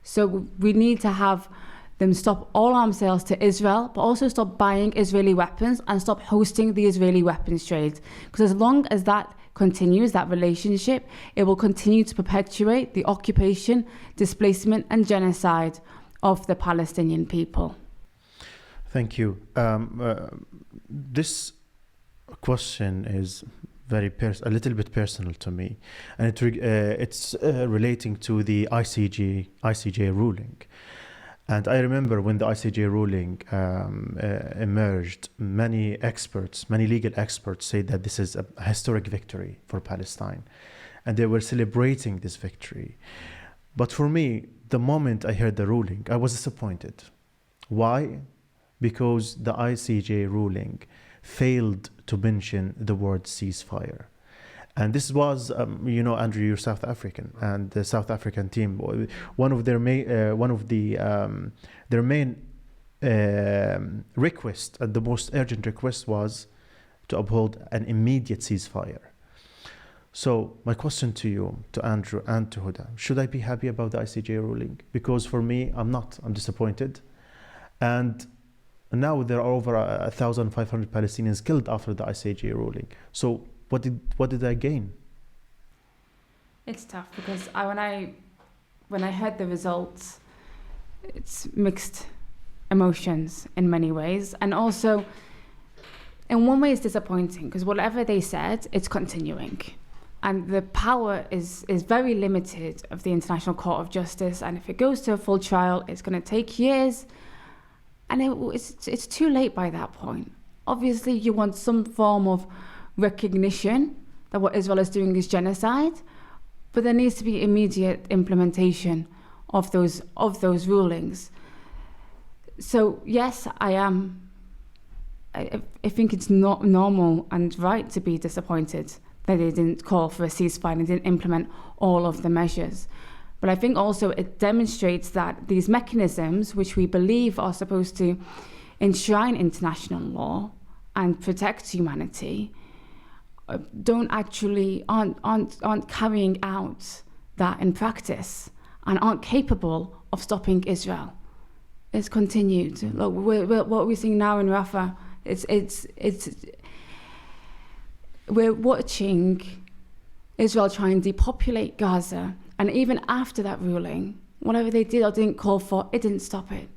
So we need to have them stop all arms sales to Israel, but also stop buying Israeli weapons and stop hosting the Israeli weapons trade. Because as long as that continues, that relationship, it will continue to perpetuate the occupation, displacement, and genocide of the Palestinian people. Thank you. This question is a little bit personal to me, and it's relating to the ICJ ruling. And I remember when the ICJ ruling emerged, many legal experts said that this is a historic victory for Palestine, and they were celebrating this victory. But for me, the moment I heard the ruling, I was disappointed. Why? Because the ICJ ruling failed to mention the word ceasefire. And this was, Andrew, you're South African, and the South African team, one of their main request, and the most urgent request, was to uphold an immediate ceasefire. So my question to you, to Andrew and to Huda, should I be happy about the ICJ ruling? Because for me, I'm not. I'm disappointed. And now there are over 1,500 Palestinians killed after the ICJ ruling. So what did I gain? It's tough because when I heard the results, it's mixed emotions in many ways. And also, in one way, it's disappointing because whatever they said, it's continuing. And the power is very limited of the International Court of Justice. And if it goes to a full trial, it's going to take years. And it's too late by that point. Obviously, you want some form of recognition that what Israel is doing is genocide, but there needs to be immediate implementation of those rulings. So yes, I think it's not normal and right to be disappointed that they didn't call for a ceasefire and didn't implement all of the measures. But I think also it demonstrates that these mechanisms, which we believe are supposed to enshrine international law and protect humanity, aren't carrying out that in practice and aren't capable of stopping Israel. It's continued. Look, what we're seeing now in Rafah, we're watching Israel try and depopulate Gaza, and even after that ruling, whatever they did or didn't call for, it didn't stop it.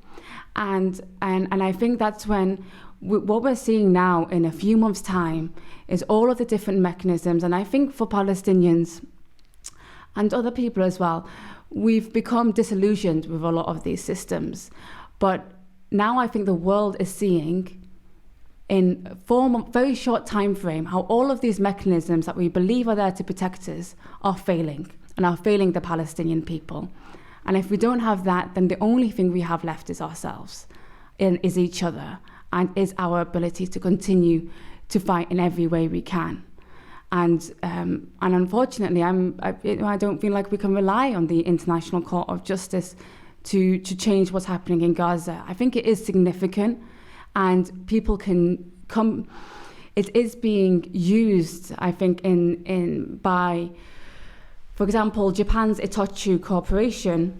And I think that's when what we're seeing now in a few months' time is all of the different mechanisms. And I think for Palestinians and other people as well, we've become disillusioned with a lot of these systems. But now I think the world is seeing in a very short time frame how all of these mechanisms that we believe are there to protect us are failing, and are failing the Palestinian people. And if we don't have that, then the only thing we have left is ourselves, is each other, and is our ability to continue to fight in every way we can. And unfortunately, I don't feel like we can rely on the International Court of Justice to change what's happening in Gaza. I think it is significant, and people can come. It is being used, I think, by, for example, Japan's Itochu Corporation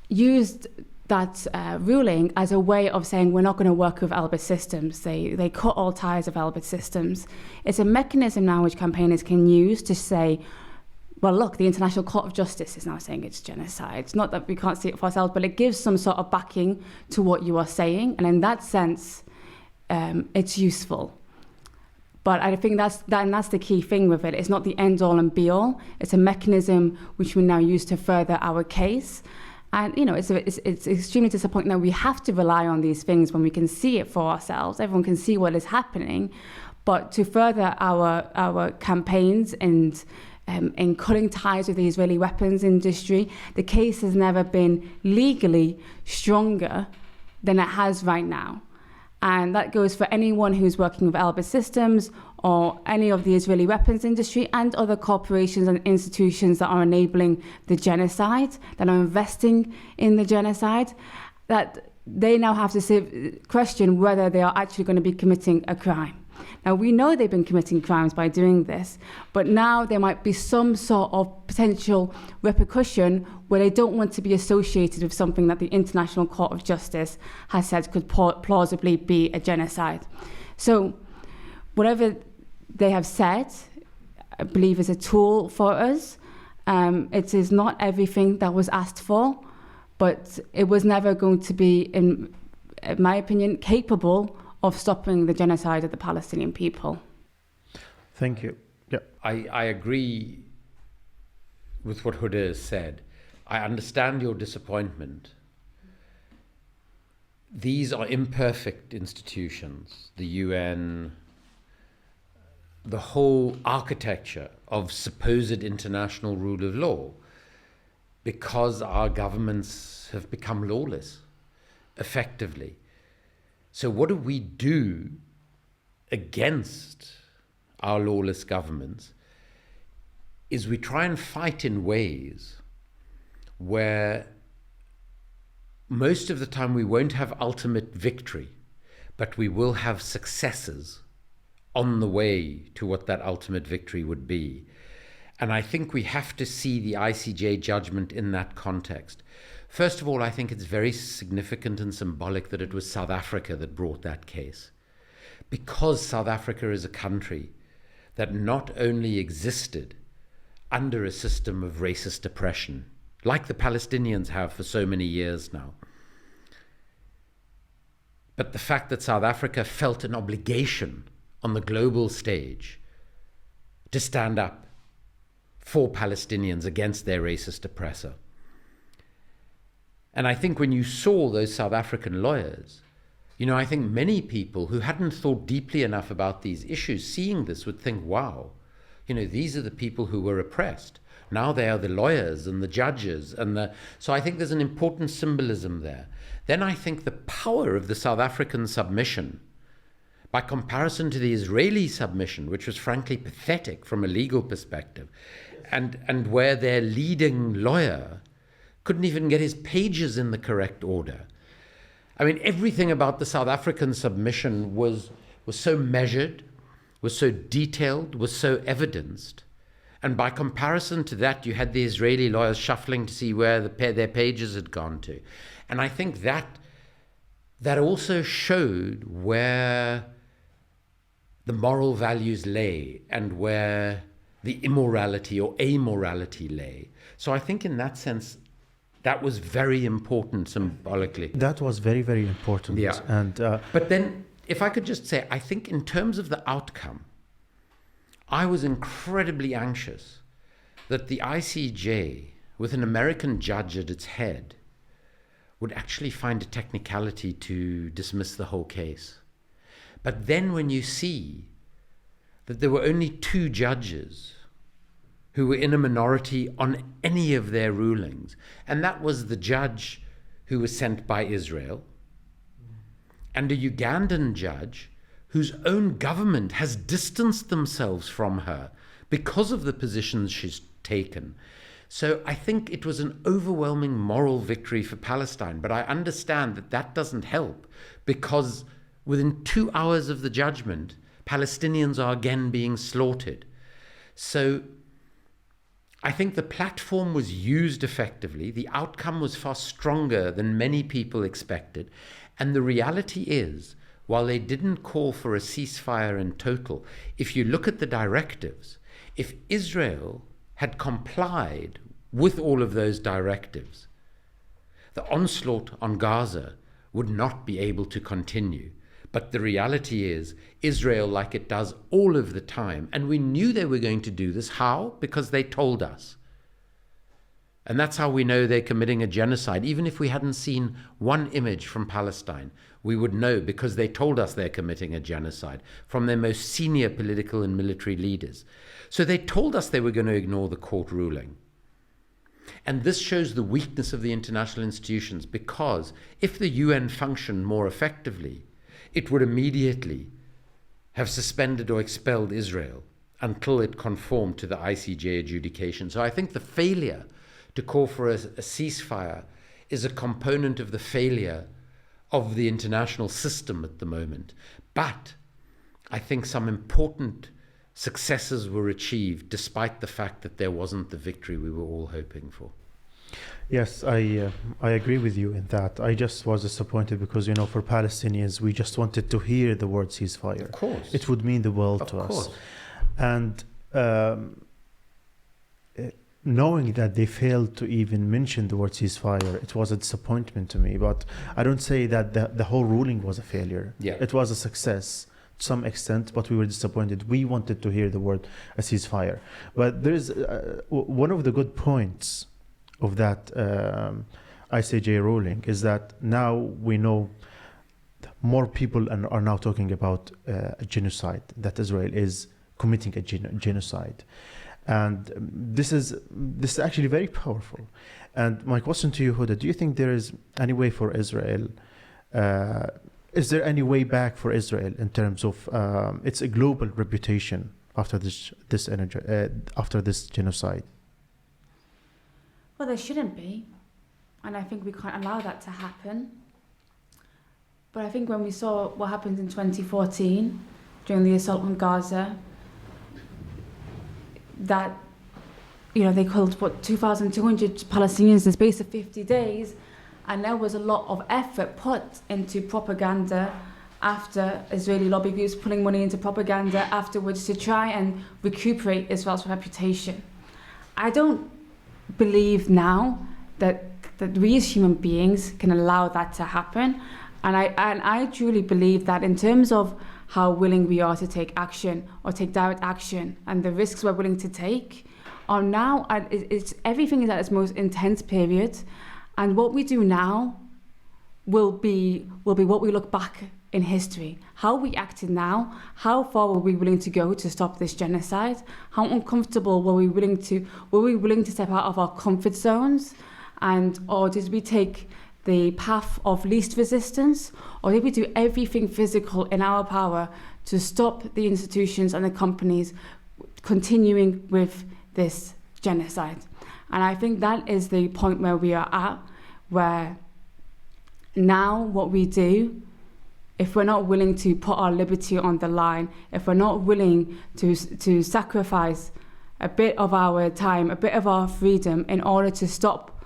used that ruling as a way of saying we're not going to work with Elbit Systems. They cut all ties of Elbit Systems. It's a mechanism now which campaigners can use to say, well, look, the International Court of Justice is now saying it's genocide. It's not that we can't see it for ourselves, but it gives some sort of backing to what you are saying. And in that sense, it's useful. But I think that's the key thing with it. It's not the end all and be all. It's a mechanism which we now use to further our case. And, it's extremely disappointing that we have to rely on these things when we can see it for ourselves. Everyone can see what is happening. But to further our campaigns and in cutting ties with the Israeli weapons industry, the case has never been legally stronger than it has right now. And that goes for anyone who's working with Elbit Systems or any of the Israeli weapons industry and other corporations and institutions that are enabling the genocide, that are investing in the genocide, that they now have to question whether they are actually going to be committing a crime. Now, we know they've been committing crimes by doing this, but now there might be some sort of potential repercussion where they don't want to be associated with something that the International Court of Justice has said could plausibly be a genocide. So whatever they have said, I believe, is a tool for us. It is not everything that was asked for, but it was never going to be, in my opinion, capable of stopping the genocide of the Palestinian people. Thank you. Yeah. I agree with what Huda has said. I understand your disappointment. These are imperfect institutions, the UN, the whole architecture of supposed international rule of law, because our governments have become lawless, effectively. So what do we do against our lawless governments is we try and fight in ways where most of the time we won't have ultimate victory, but we will have successes on the way to what that ultimate victory would be. And I think we have to see the ICJ judgment in that context. First of all, I think it's very significant and symbolic that it was South Africa that brought that case. Because South Africa is a country that not only existed under a system of racist oppression, like the Palestinians have for so many years now, but the fact that South Africa felt an obligation on the global stage to stand up for Palestinians against their racist oppressor. And I think when you saw those South African lawyers, I think many people who hadn't thought deeply enough about these issues, seeing this would think, wow, these are the people who were oppressed. Now they are the lawyers and the judges. So I think there's an important symbolism there. Then I think the power of the South African submission, by comparison to the Israeli submission, which was frankly pathetic from a legal perspective, and where their leading lawyer couldn't even get his pages in the correct order. I mean, everything about the South African submission was so measured, was so detailed, was so evidenced. And by comparison to that, you had the Israeli lawyers shuffling to see where their pages had gone to. And I think that also showed where the moral values lay and where the immorality or amorality lay. So I think in that sense, that was very important symbolically. That was very, very important. Yeah. And but then, if I could just say, I think in terms of the outcome, I was incredibly anxious that the ICJ, with an American judge at its head, would actually find a technicality to dismiss the whole case. But then when you see that there were only 2 judges who were in a minority on any of their rulings, and that was the judge who was sent by Israel and a Ugandan judge whose own government has distanced themselves from her because of the positions she's taken. So I think it was an overwhelming moral victory for Palestine, but I understand that that doesn't help, because within 2 hours of the judgment, Palestinians are again being slaughtered. So I think the platform was used effectively. The outcome was far stronger than many people expected. And the reality is, while they didn't call for a ceasefire in total, if you look at the directives, if Israel had complied with all of those directives, the onslaught on Gaza would not be able to continue. But the reality is, Israel, like it does all of the time, and we knew they were going to do this. How? Because they told us. And that's how we know they're committing a genocide. Even if we hadn't seen one image from Palestine, we would know, because they told us they're committing a genocide from their most senior political and military leaders. So they told us they were going to ignore the court ruling. And this shows the weakness of the international institutions, because if the UN functioned more effectively, it would immediately have suspended or expelled Israel until it conformed to the ICJ adjudication. So I think the failure to call for a ceasefire is a component of the failure of the international system at the moment. But I think some important successes were achieved despite the fact that there wasn't the victory we were all hoping for. Yes, I agree with you in that. I just was disappointed because, for Palestinians, we just wanted to hear the word ceasefire. Of course. It would mean the world to us. And knowing that they failed to even mention the word ceasefire, it was a disappointment to me. But I don't say that the whole ruling was a failure. Yeah. It was a success to some extent, but we were disappointed. We wanted to hear the word a ceasefire. But there's one of the good points of that ICJ ruling is that now we know more people are now talking about a genocide, that Israel is committing a genocide. And this is actually very powerful. And my question to you, Huda, do you think there is any way for Israel, is there any way back for Israel in terms of its a global reputation after this genocide? Well, there shouldn't be. And I think we can't allow that to happen. But I think when we saw what happened in 2014 during the assault on Gaza, that, they killed, 2,200 Palestinians in the space of 50 days. And there was a lot of effort put into propaganda after Israeli lobby groups putting money into propaganda afterwards to try and recuperate Israel's reputation. I don't believe now that we as human beings can allow that to happen. And I truly believe that in terms of how willing we are to take action or take direct action and the risks we're willing to take, now everything is at its most intense period. And what we do now will be what we look back in history. How we acted now, how far were we willing to go to stop this genocide? How uncomfortable were we willing to step out of our comfort zones? Or did we take the path of least resistance? Or did we do everything physical in our power to stop the institutions and the companies continuing with this genocide? And I think that is the point where we are at, where now what we do, if we're not willing to put our liberty on the line, if we're not willing to sacrifice a bit of our time, a bit of our freedom in order to stop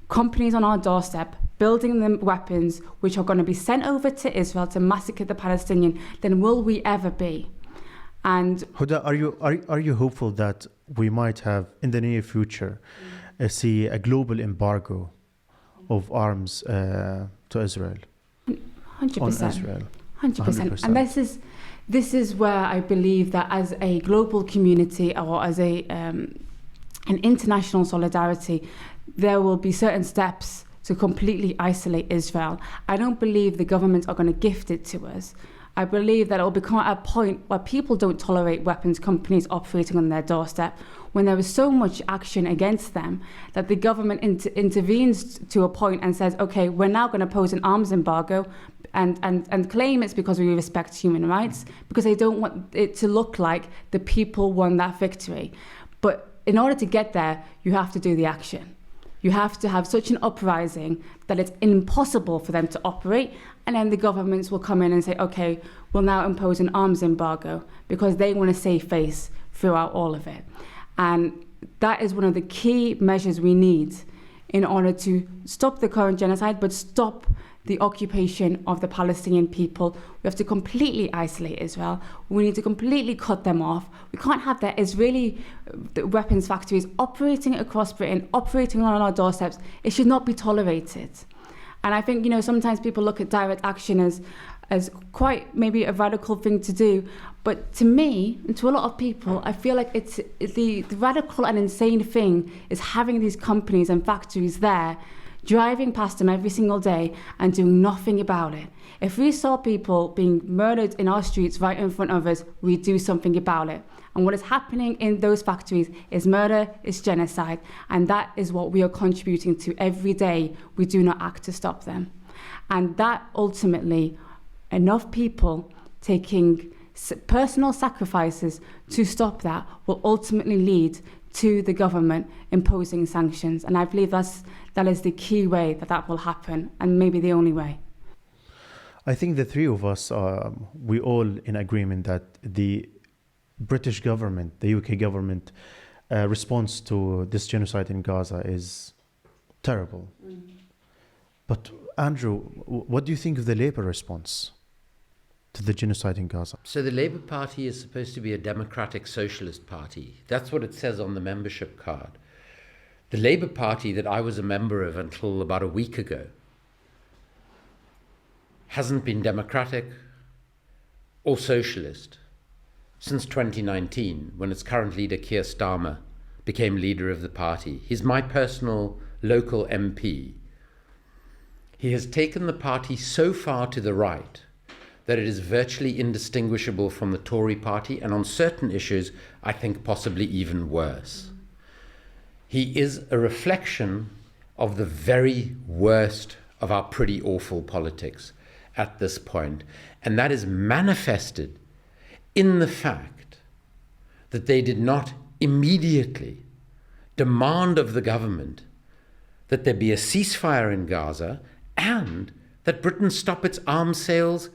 companies on our doorstep building them weapons which are going to be sent over to Israel to massacre the Palestinian, then will we ever be? And Huda, are you hopeful that we might have in the near future see a global embargo of arms to Israel? 100%. On Israel. 100%. And this is where I believe that as a global community or as an international solidarity, there will be certain steps to completely isolate Israel. I don't believe the governments are going to gift it to us. I believe that it will become a point where people don't tolerate weapons companies operating on their doorstep, when there is so much action against them that the government intervenes to a point and says, okay, we're now going to pose an arms embargo and claim it's because we respect human rights, because they don't want it to look like the people won that victory. But in order to get there, you have to do the action. You have to have such an uprising that it's impossible for them to operate, and then the governments will come in and say, okay, we'll now impose an arms embargo because they want to save face throughout all of it. And that is one of the key measures we need in order to stop the current genocide, but stop the occupation of the Palestinian people. We have to completely isolate Israel. We need to completely cut them off. We can't have their Israeli weapons factories operating across Britain, operating on our doorsteps. It should not be tolerated. And I think, sometimes people look at direct action as quite maybe a radical thing to do. But to me, and to a lot of people, I feel like it's the radical and insane thing is having these companies and factories there driving past them every single day and doing nothing about it. If we saw people being murdered in our streets right in front of us, we'd do something about it. And what is happening in those factories is murder, is genocide, and that is what we are contributing to every day we do not act to stop them. And that ultimately, enough people taking personal sacrifices to stop that will ultimately lead to the government imposing sanctions. And I believe that is the key way that will happen, and maybe the only way. I think the three of us, we all in agreement that the British government, the UK government, response to this genocide in Gaza is terrible. But Andrew, what do you think of the Labour response to the genocide in Gaza? So the Labour Party is supposed to be a democratic socialist party. That's what it says on the membership card. The Labour Party that I was a member of until about a week ago hasn't been democratic or socialist since 2019, when its current leader, Keir Starmer, became leader of the party. He's my personal local MP. He has taken the party so far to the right that it is virtually indistinguishable from the Tory party, and on certain issues, I think possibly even worse. He is a reflection of the very worst of our pretty awful politics at this point, and that is manifested in the fact that they did not immediately demand of the government that there be a ceasefire in Gaza and that Britain stop its arms sales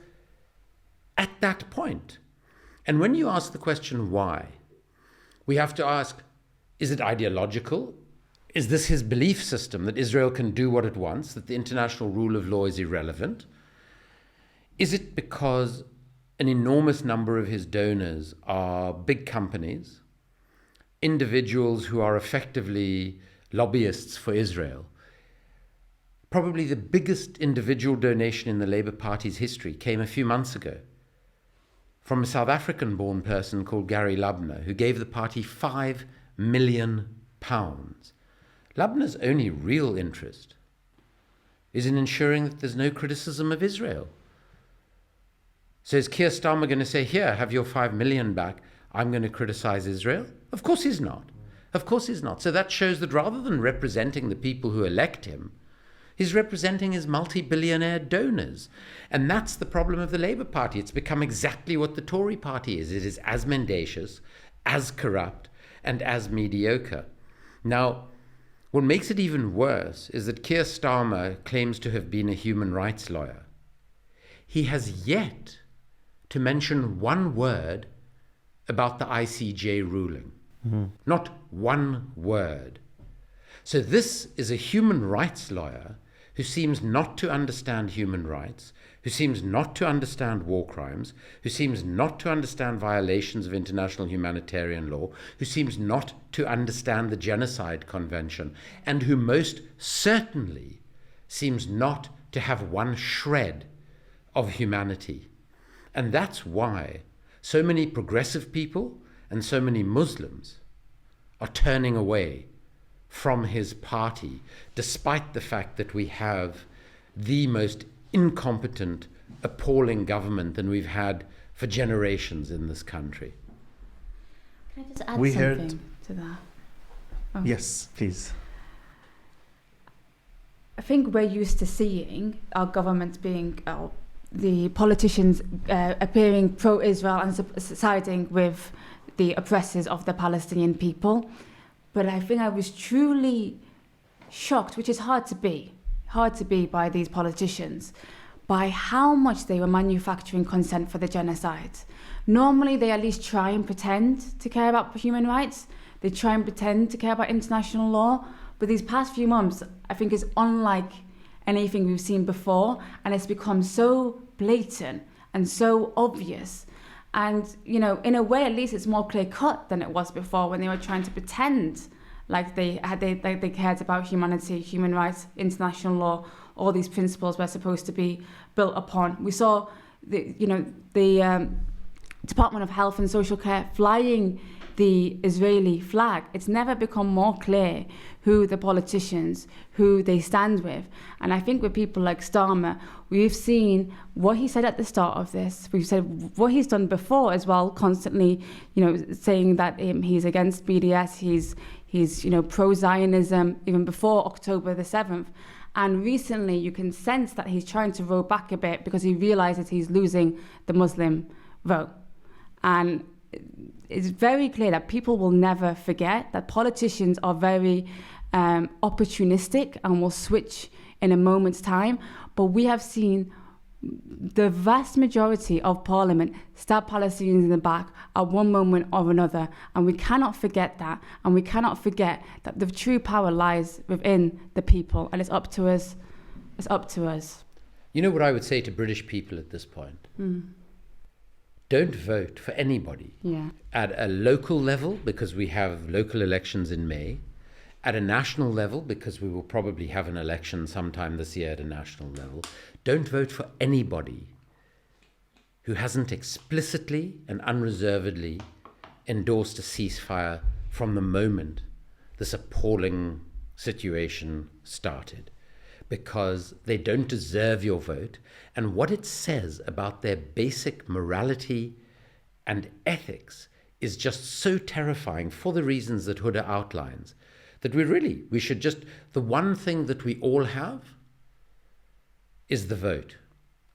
at that point. And when you ask the question why, we have to ask, is it ideological? Is this his belief system that Israel can do what it wants, that the international rule of law is irrelevant? Is it because an enormous number of his donors are big companies, individuals who are effectively lobbyists for Israel? Probably the biggest individual donation in the Labour Party's history came a few months ago from a South African-born person called Gary Lubner, who gave the party £5 million. Lubner's only real interest is in ensuring that there's no criticism of Israel. So is Keir Starmer going to say, here, have your 5 million back, I'm going to criticize Israel? Of course he's not. Of course he's not. So that shows that rather than representing the people who elect him, he's representing his multi-billionaire donors. And that's the problem of the Labour Party. It's become exactly what the Tory party is. It is as mendacious, as corrupt, and as mediocre. Now, what makes it even worse is that Keir Starmer claims to have been a human rights lawyer. He has yet to mention one word about the ICJ ruling. Not one word. So this is a human rights lawyer who seems not to understand human rights, who seems not to understand war crimes, who seems not to understand violations of international humanitarian law, who seems not to understand the Genocide Convention, and who most certainly seems not to have one shred of humanity. And that's why so many progressive people and so many Muslims are turning away from his party, despite the fact that we have the most incompetent, appalling government than we've had for generations in this country. Can I just add something to that? Oh. Yes, please. I think we're used to seeing our government being, the politicians appearing pro-Israel and siding with the oppressors of the Palestinian people. But I think I was truly shocked, which is hard to be by these politicians, by how much they were manufacturing consent for the genocide. Normally, they at least try and pretend to care about human rights. They try and pretend to care about international law. But these past few months, I think, is unlike anything we've seen before. And it's become so blatant and so obvious. And, you know, in a way, at least it's more clear-cut than it was before when they were trying to pretend like they cared about humanity, human rights, international law, all these principles were supposed to be built upon. We saw the Department of Health and Social Care flying the Israeli flag. It's never become more clear who the politicians, who they stand with. And I think with people like Starmer, we've seen what he said at the start of this. We've said what he's done before as well, constantly, saying that he's against BDS, he's pro-Zionism, even before October the 7th. And recently you can sense that he's trying to roll back a bit because he realizes he's losing the Muslim vote. And it's very clear that people will never forget that politicians are very opportunistic and will switch in a moment's time. But we have seen the vast majority of Parliament stab Palestinians in the back at one moment or another. And we cannot forget that. And we cannot forget that the true power lies within the people. And it's up to us. It's up to us. You know what I would say to British people at this point? Don't vote for anybody. At a local level, because we have local elections in May. At a national level, because we will probably have an election sometime this year at a national level. Don't vote for anybody who hasn't explicitly and unreservedly endorsed a ceasefire from the moment this appalling situation started. Because they don't deserve your vote. And what it says about their basic morality and ethics is just so terrifying for the reasons that Huda outlines, that we should just, the one thing that we all have is the vote,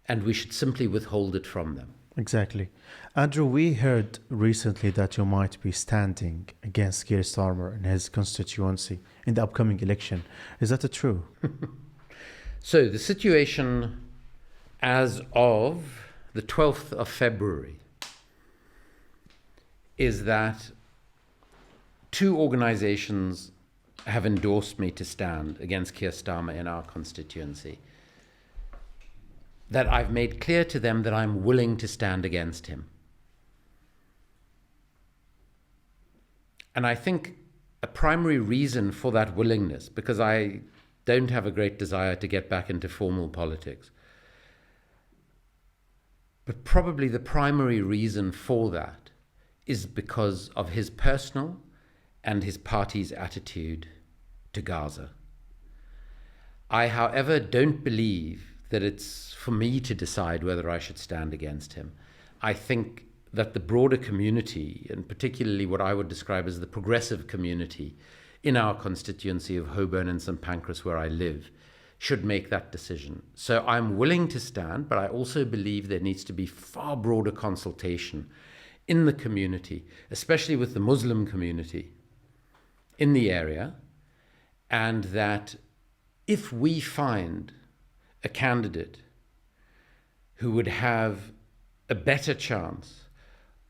and we should simply withhold it from them. Exactly. Andrew, we heard recently that you might be standing against Keir Starmer in his constituency in the upcoming election. Is that true? So the situation as of the 12th of February is that two organizations have endorsed me to stand against Keir Starmer in our constituency. That I've made clear to them that I'm willing to stand against him. And I think a primary reason for that willingness, because I don't have a great desire to get back into formal politics, but probably the primary reason for that is because of his personal and his party's attitude to Gaza. I, however, don't believe that it's for me to decide whether I should stand against him. I think that the broader community, and particularly what I would describe as the progressive community in our constituency of Holborn and St Pancras, where I live, should make that decision. So I'm willing to stand, but I also believe there needs to be far broader consultation in the community, especially with the Muslim community in the area, and that if we find a candidate who would have a better chance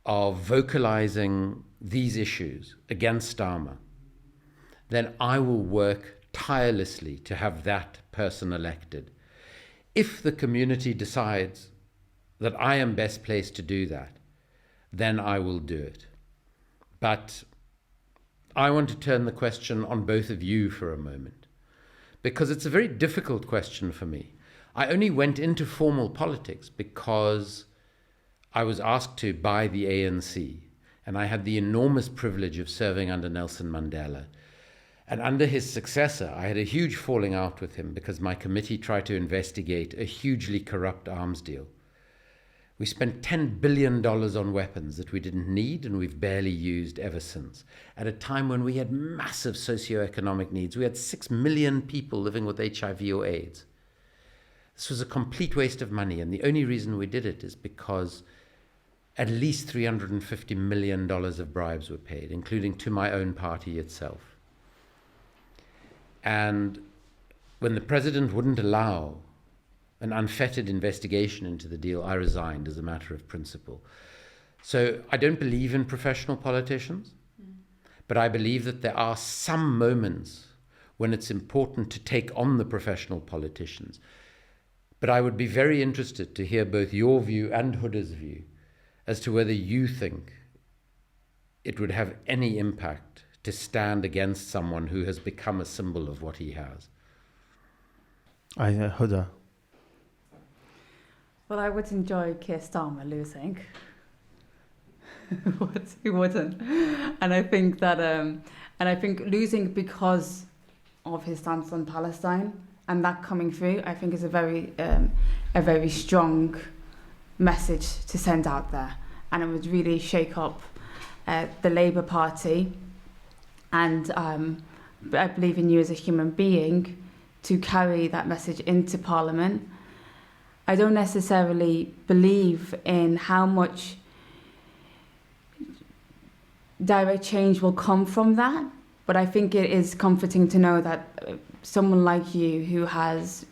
of vocalizing these issues against Starmer, then I will work tirelessly to have that person elected. If the community decides that I am best placed to do that, then I will do it. But I want to turn the question on both of you for a moment, because it's a very difficult question for me. I only went into formal politics because I was asked to by the ANC, and I had the enormous privilege of serving under Nelson Mandela. And under his successor, I had a huge falling out with him because my committee tried to investigate a hugely corrupt arms deal. We spent $10 billion on weapons that we didn't need and we've barely used ever since, at a time when we had massive socioeconomic needs. We had 6 million people living with HIV or AIDS. This was a complete waste of money, and the only reason we did it is because at least $350 million of bribes were paid, including to my own party itself. And when the president wouldn't allow an unfettered investigation into the deal, I resigned as a matter of principle. So I don't believe in professional politicians, but I believe that there are some moments when it's important to take on the professional politicians. But I would be very interested to hear both your view and Huda's view as to whether you think it would have any impact to stand against someone who has become a symbol of what he has. Huda. Well, I would enjoy Keir Starmer losing. Who wouldn't? And I think that, and I think losing because of his stance on Palestine and that coming through, I think is a very strong message to send out there, and it would really shake up the Labour Party. And I believe in you as a human being to carry that message into Parliament. I don't necessarily believe in how much direct change will come from that, but I think it is comforting to know that someone like you who has,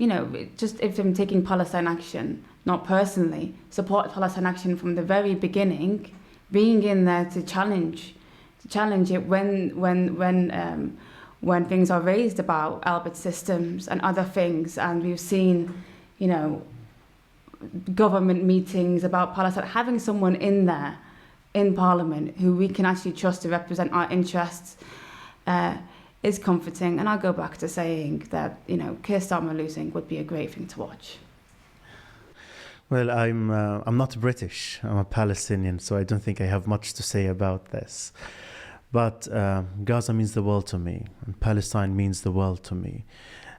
just if I'm taking Palestine Action, not personally, support Palestine Action from the very beginning, being in there to challenge it when things are raised about Albert systems and other things, and we've seen, government meetings about Palestine, having someone in there in Parliament who we can actually trust to represent our interests is comforting. And I'll go back to saying that, Keir Starmer losing would be a great thing to watch. Well, I'm not British. I'm a Palestinian, so I don't think I have much to say about this. But Gaza means the world to me, and Palestine means the world to me.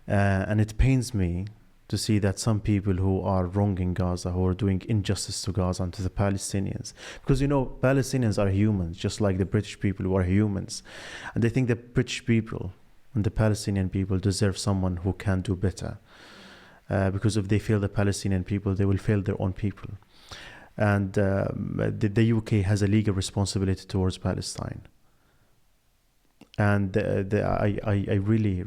And it pains me to see that some people who are wronging Gaza, who are doing injustice to Gaza and to the Palestinians, because Palestinians are humans, just like the British people who are humans. And I think the British people and the Palestinian people deserve someone who can do better. Because if they fail the Palestinian people, they will fail their own people. And the UK has a legal responsibility towards Palestine. And I really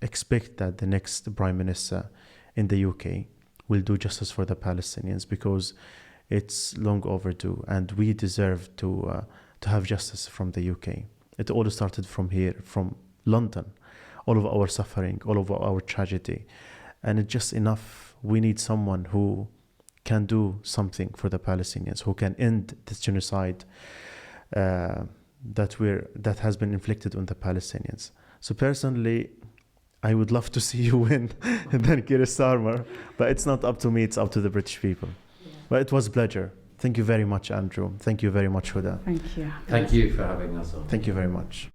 expect that the next Prime Minister in the UK will do justice for the Palestinians, because it's long overdue, and we deserve to have justice from the UK. It all started from here, from London, all of our suffering, all of our tragedy, and it's just enough. We need someone who can do something for the Palestinians, who can end this genocide that has been inflicted on the Palestinians. So personally, I would love to see you win than Keir Starmer, but it's not up to me, it's up to the British people. Yeah. But it was a pleasure. Thank you very much, Andrew. Thank you very much, Huda. Thank you. Thank you for having us on. Thank you very much.